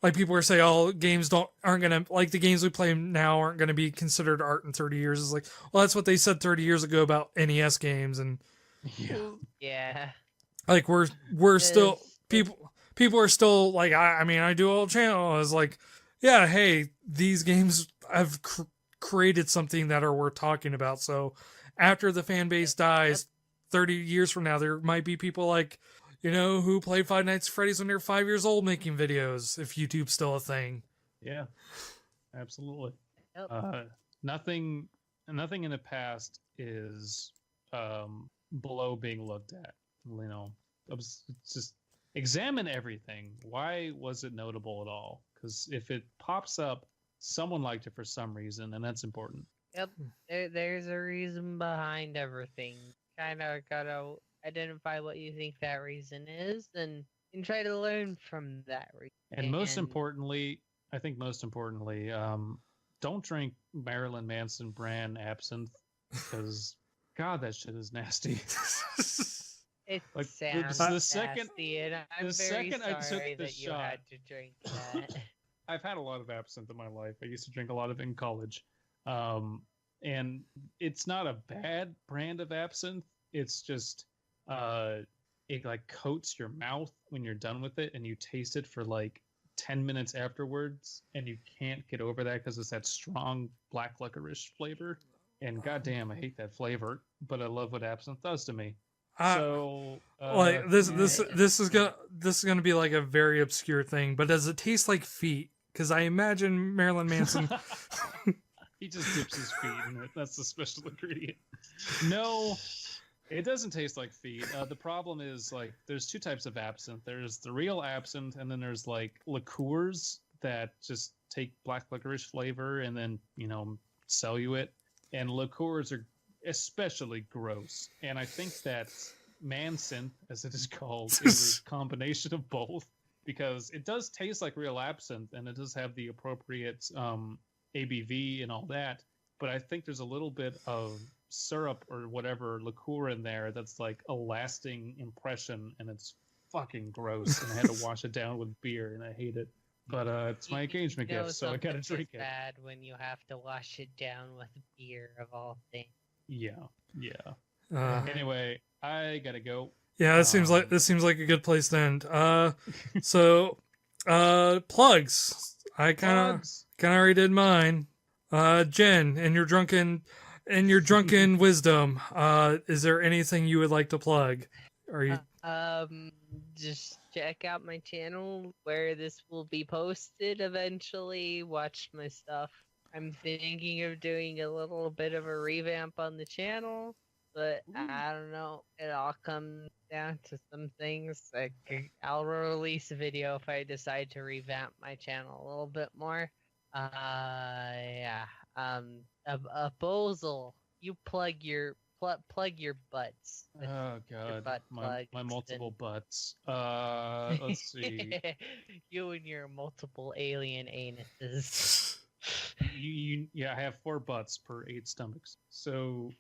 S1: like people are saying, oh, games aren't gonna, like the games we play now aren't gonna be considered art in 30 years. It's like, well, that's what they said 30 years ago about NES games, and like we're still people are still like, I do a whole channel. I was like, yeah, hey, these games have created something that are worth talking about. So after the fan base dies, 30 years from now, there might be people like, who played Five Nights at Freddy's when they're 5 years old making videos, if YouTube's still a thing.
S2: Yeah, absolutely.
S3: Yep.
S2: Nothing in the past is below being looked at. It's just examine everything. Why was it notable at all? Because if it pops up, someone liked it for some reason, and that's important.
S3: Yep. There's a reason behind everything. Kind of gotta identify what you think that reason is, and try to learn from that reason.
S2: And most importantly, don't drink Marilyn Manson brand absinthe, because God, that shit is nasty.
S3: It
S2: like
S3: sounds
S2: the second,
S3: nasty, and I'm
S2: the
S3: very
S2: second I
S3: sorry
S2: took the
S3: that you
S2: shot,
S3: had to drink that.
S2: I've had a lot of absinthe in my life. I used to drink a lot of it in college. And it's not a bad brand of absinthe. It's just it like coats your mouth when you're done with it, and you taste it for like 10 minutes afterwards, and you can't get over that because it's that strong black licorice flavor. And goddamn, I hate that flavor, but I love what absinthe does to me.
S1: Like this is gonna be like a very obscure thing, but does it taste like feet? Because I imagine Marilyn Manson.
S2: He just dips his feet in it. That's the special ingredient. No, it doesn't taste like feet. The problem is, like, there's two types of absinthe. There's the real absinthe, and then there's like liqueurs that just take black licorice flavor and then sell you it. And liqueurs are especially gross. And I think that Manson, as it is called, is a combination of both, because it does taste like real absinthe and it does have the appropriate ABV and all that. But I think there's a little bit of syrup or whatever liqueur in there that's like a lasting impression, and it's fucking gross. And I had to wash it down with beer, and I hate it. But it's my engagement gift, so I gotta drink it.
S3: Bad when you have to wash it down with beer, of all things.
S2: Yeah. Anyway, I gotta go.
S1: Yeah, this seems like a good place to end. So plugs. I kind of already did mine. Jen, in your drunken wisdom, is there anything you would like to plug? Are you
S3: just check out my channel where this will be posted eventually. Watch my stuff. I'm thinking of doing a little bit of a revamp on the channel, but I don't know. It all comes down to some things. Like, I'll release a video if I decide to revamp my channel a little bit more. Yeah. A Bozel, you plug your butts.
S2: Oh God, my multiple butts. Let's see.
S3: You and your multiple alien anuses.
S2: I have 4 butts per 8 stomachs. So,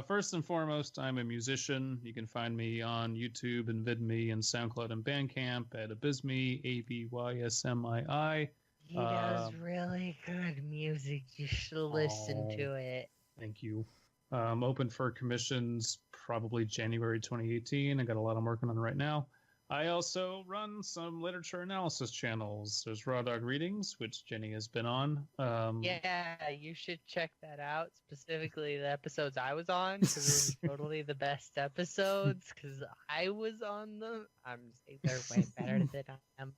S2: first and foremost, I'm a musician. You can find me on YouTube and VidMe and SoundCloud and Bandcamp at Abysmii, Abysmii.
S3: He does really good music. You should listen to it.
S2: Thank you. I'm open for commissions probably January 2018. I got a lot I'm working on right now. I also run some literature analysis channels. There's Raw Dog Readings, which Jenny has been on.
S3: Yeah, you should check that out. Specifically, the episodes I was on, because they're totally the best episodes. Because I was on them. I'm saying they're way better than I am.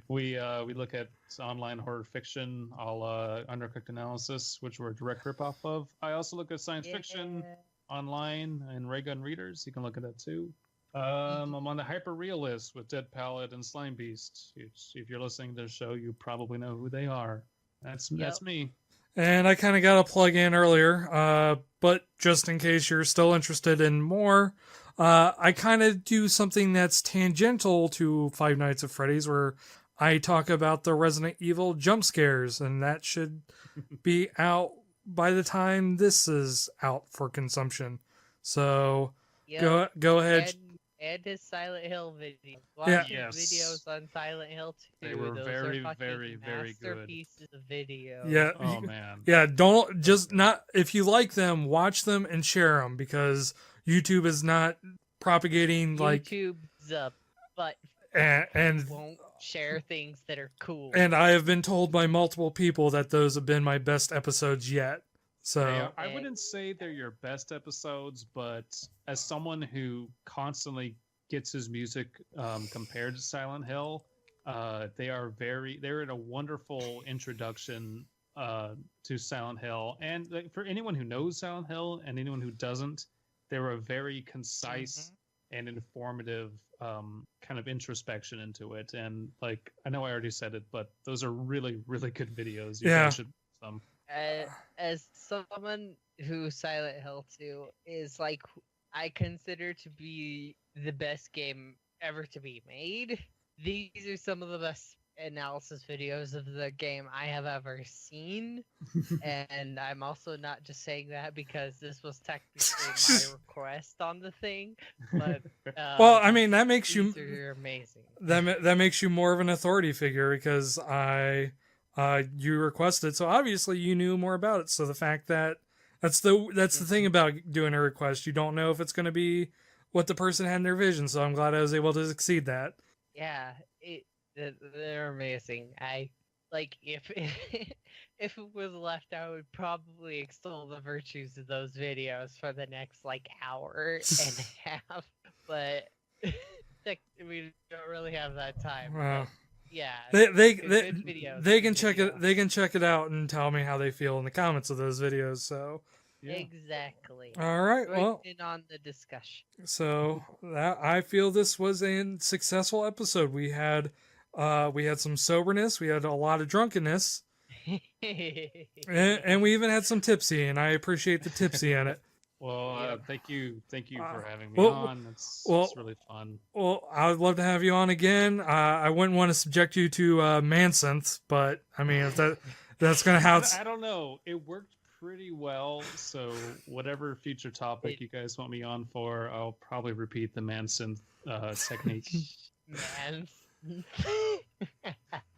S2: We look at online horror fiction, all Undercooked Analysis, which we're a direct ripoff of. I also look at science fiction online and Ray Gun Readers. You can look at that too. I'm on the Hyper Realist with Dead Palette and Slime Beast. If you're listening to the show, you probably know who they are. That's me.
S1: And I kind of got a plug in earlier, but just in case you're still interested in more, I kind of do something that's tangential to Five Nights at Freddy's, where I talk about the Resident Evil jump scares, and that should be out by the time this is out for consumption. So go ahead.
S3: And his Silent Hill videos. Watch his videos on Silent Hill too.
S2: They were
S3: Those
S2: very,
S3: are
S2: very, very good.
S3: Masterpieces of video.
S1: Yeah.
S2: Oh man.
S1: Yeah. Don't just not if you like them, watch them and share them, because YouTube is not propagating
S3: YouTube's up, but
S1: and
S3: won't share things that are cool.
S1: And I have been told by multiple people that those have been my best episodes yet. So
S2: Yeah, I wouldn't say they're your best episodes, but as someone who constantly gets his music compared to Silent Hill, they're in a wonderful introduction to Silent Hill. And like, for anyone who knows Silent Hill and anyone who doesn't, they're a very concise and informative kind of introspection into it. And like, I know I already said it, but those are really, really good videos. You guys should watch them.
S3: As someone who Silent Hill 2 is like, I consider to be the best game ever to be made. These are some of the best analysis videos of the game I have ever seen. And I'm also not just saying that because this was technically my request on the thing. But
S1: well, I mean, that makes you
S3: are amazing.
S1: That makes you more of an authority figure because you requested, so obviously you knew more about it. So the fact that that's the thing about doing a request, you don't know if it's going to be what the person had in their vision. So I'm glad I was able to exceed that.
S3: Yeah, they're amazing. I like if if it was left, I would probably extol the virtues of those videos for the next like hour and a half. But we don't really have that time.
S1: Wow.
S3: But, yeah,
S1: they can check it. They can check it out and tell me how they feel in the comments of those videos. So
S3: exactly.
S1: All right.
S3: Join
S1: Well,
S3: in on the discussion.
S1: So I feel this was a successful episode. We had some soberness. We had a lot of drunkenness, and we even had some tipsy. And I appreciate the tipsy in it.
S2: Well, thank you for having me on. It's really fun.
S1: Well, I would love to have you on again. I wouldn't want to subject you to Mansynth, but I mean, if that's gonna how it's...
S2: I don't know. It worked pretty well. So whatever future topic you guys want me on for, I'll probably repeat the Mansynth technique.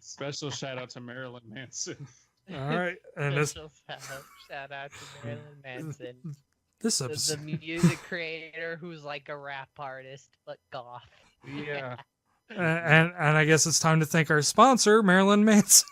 S2: Special shout out to Marilyn Manson.
S1: All right, and
S3: special shout out to Marilyn Manson.
S1: This episode,
S3: the music creator who's like a rap artist but goth.
S2: Yeah.
S1: And I guess it's time to thank our sponsor, Marilyn Manson.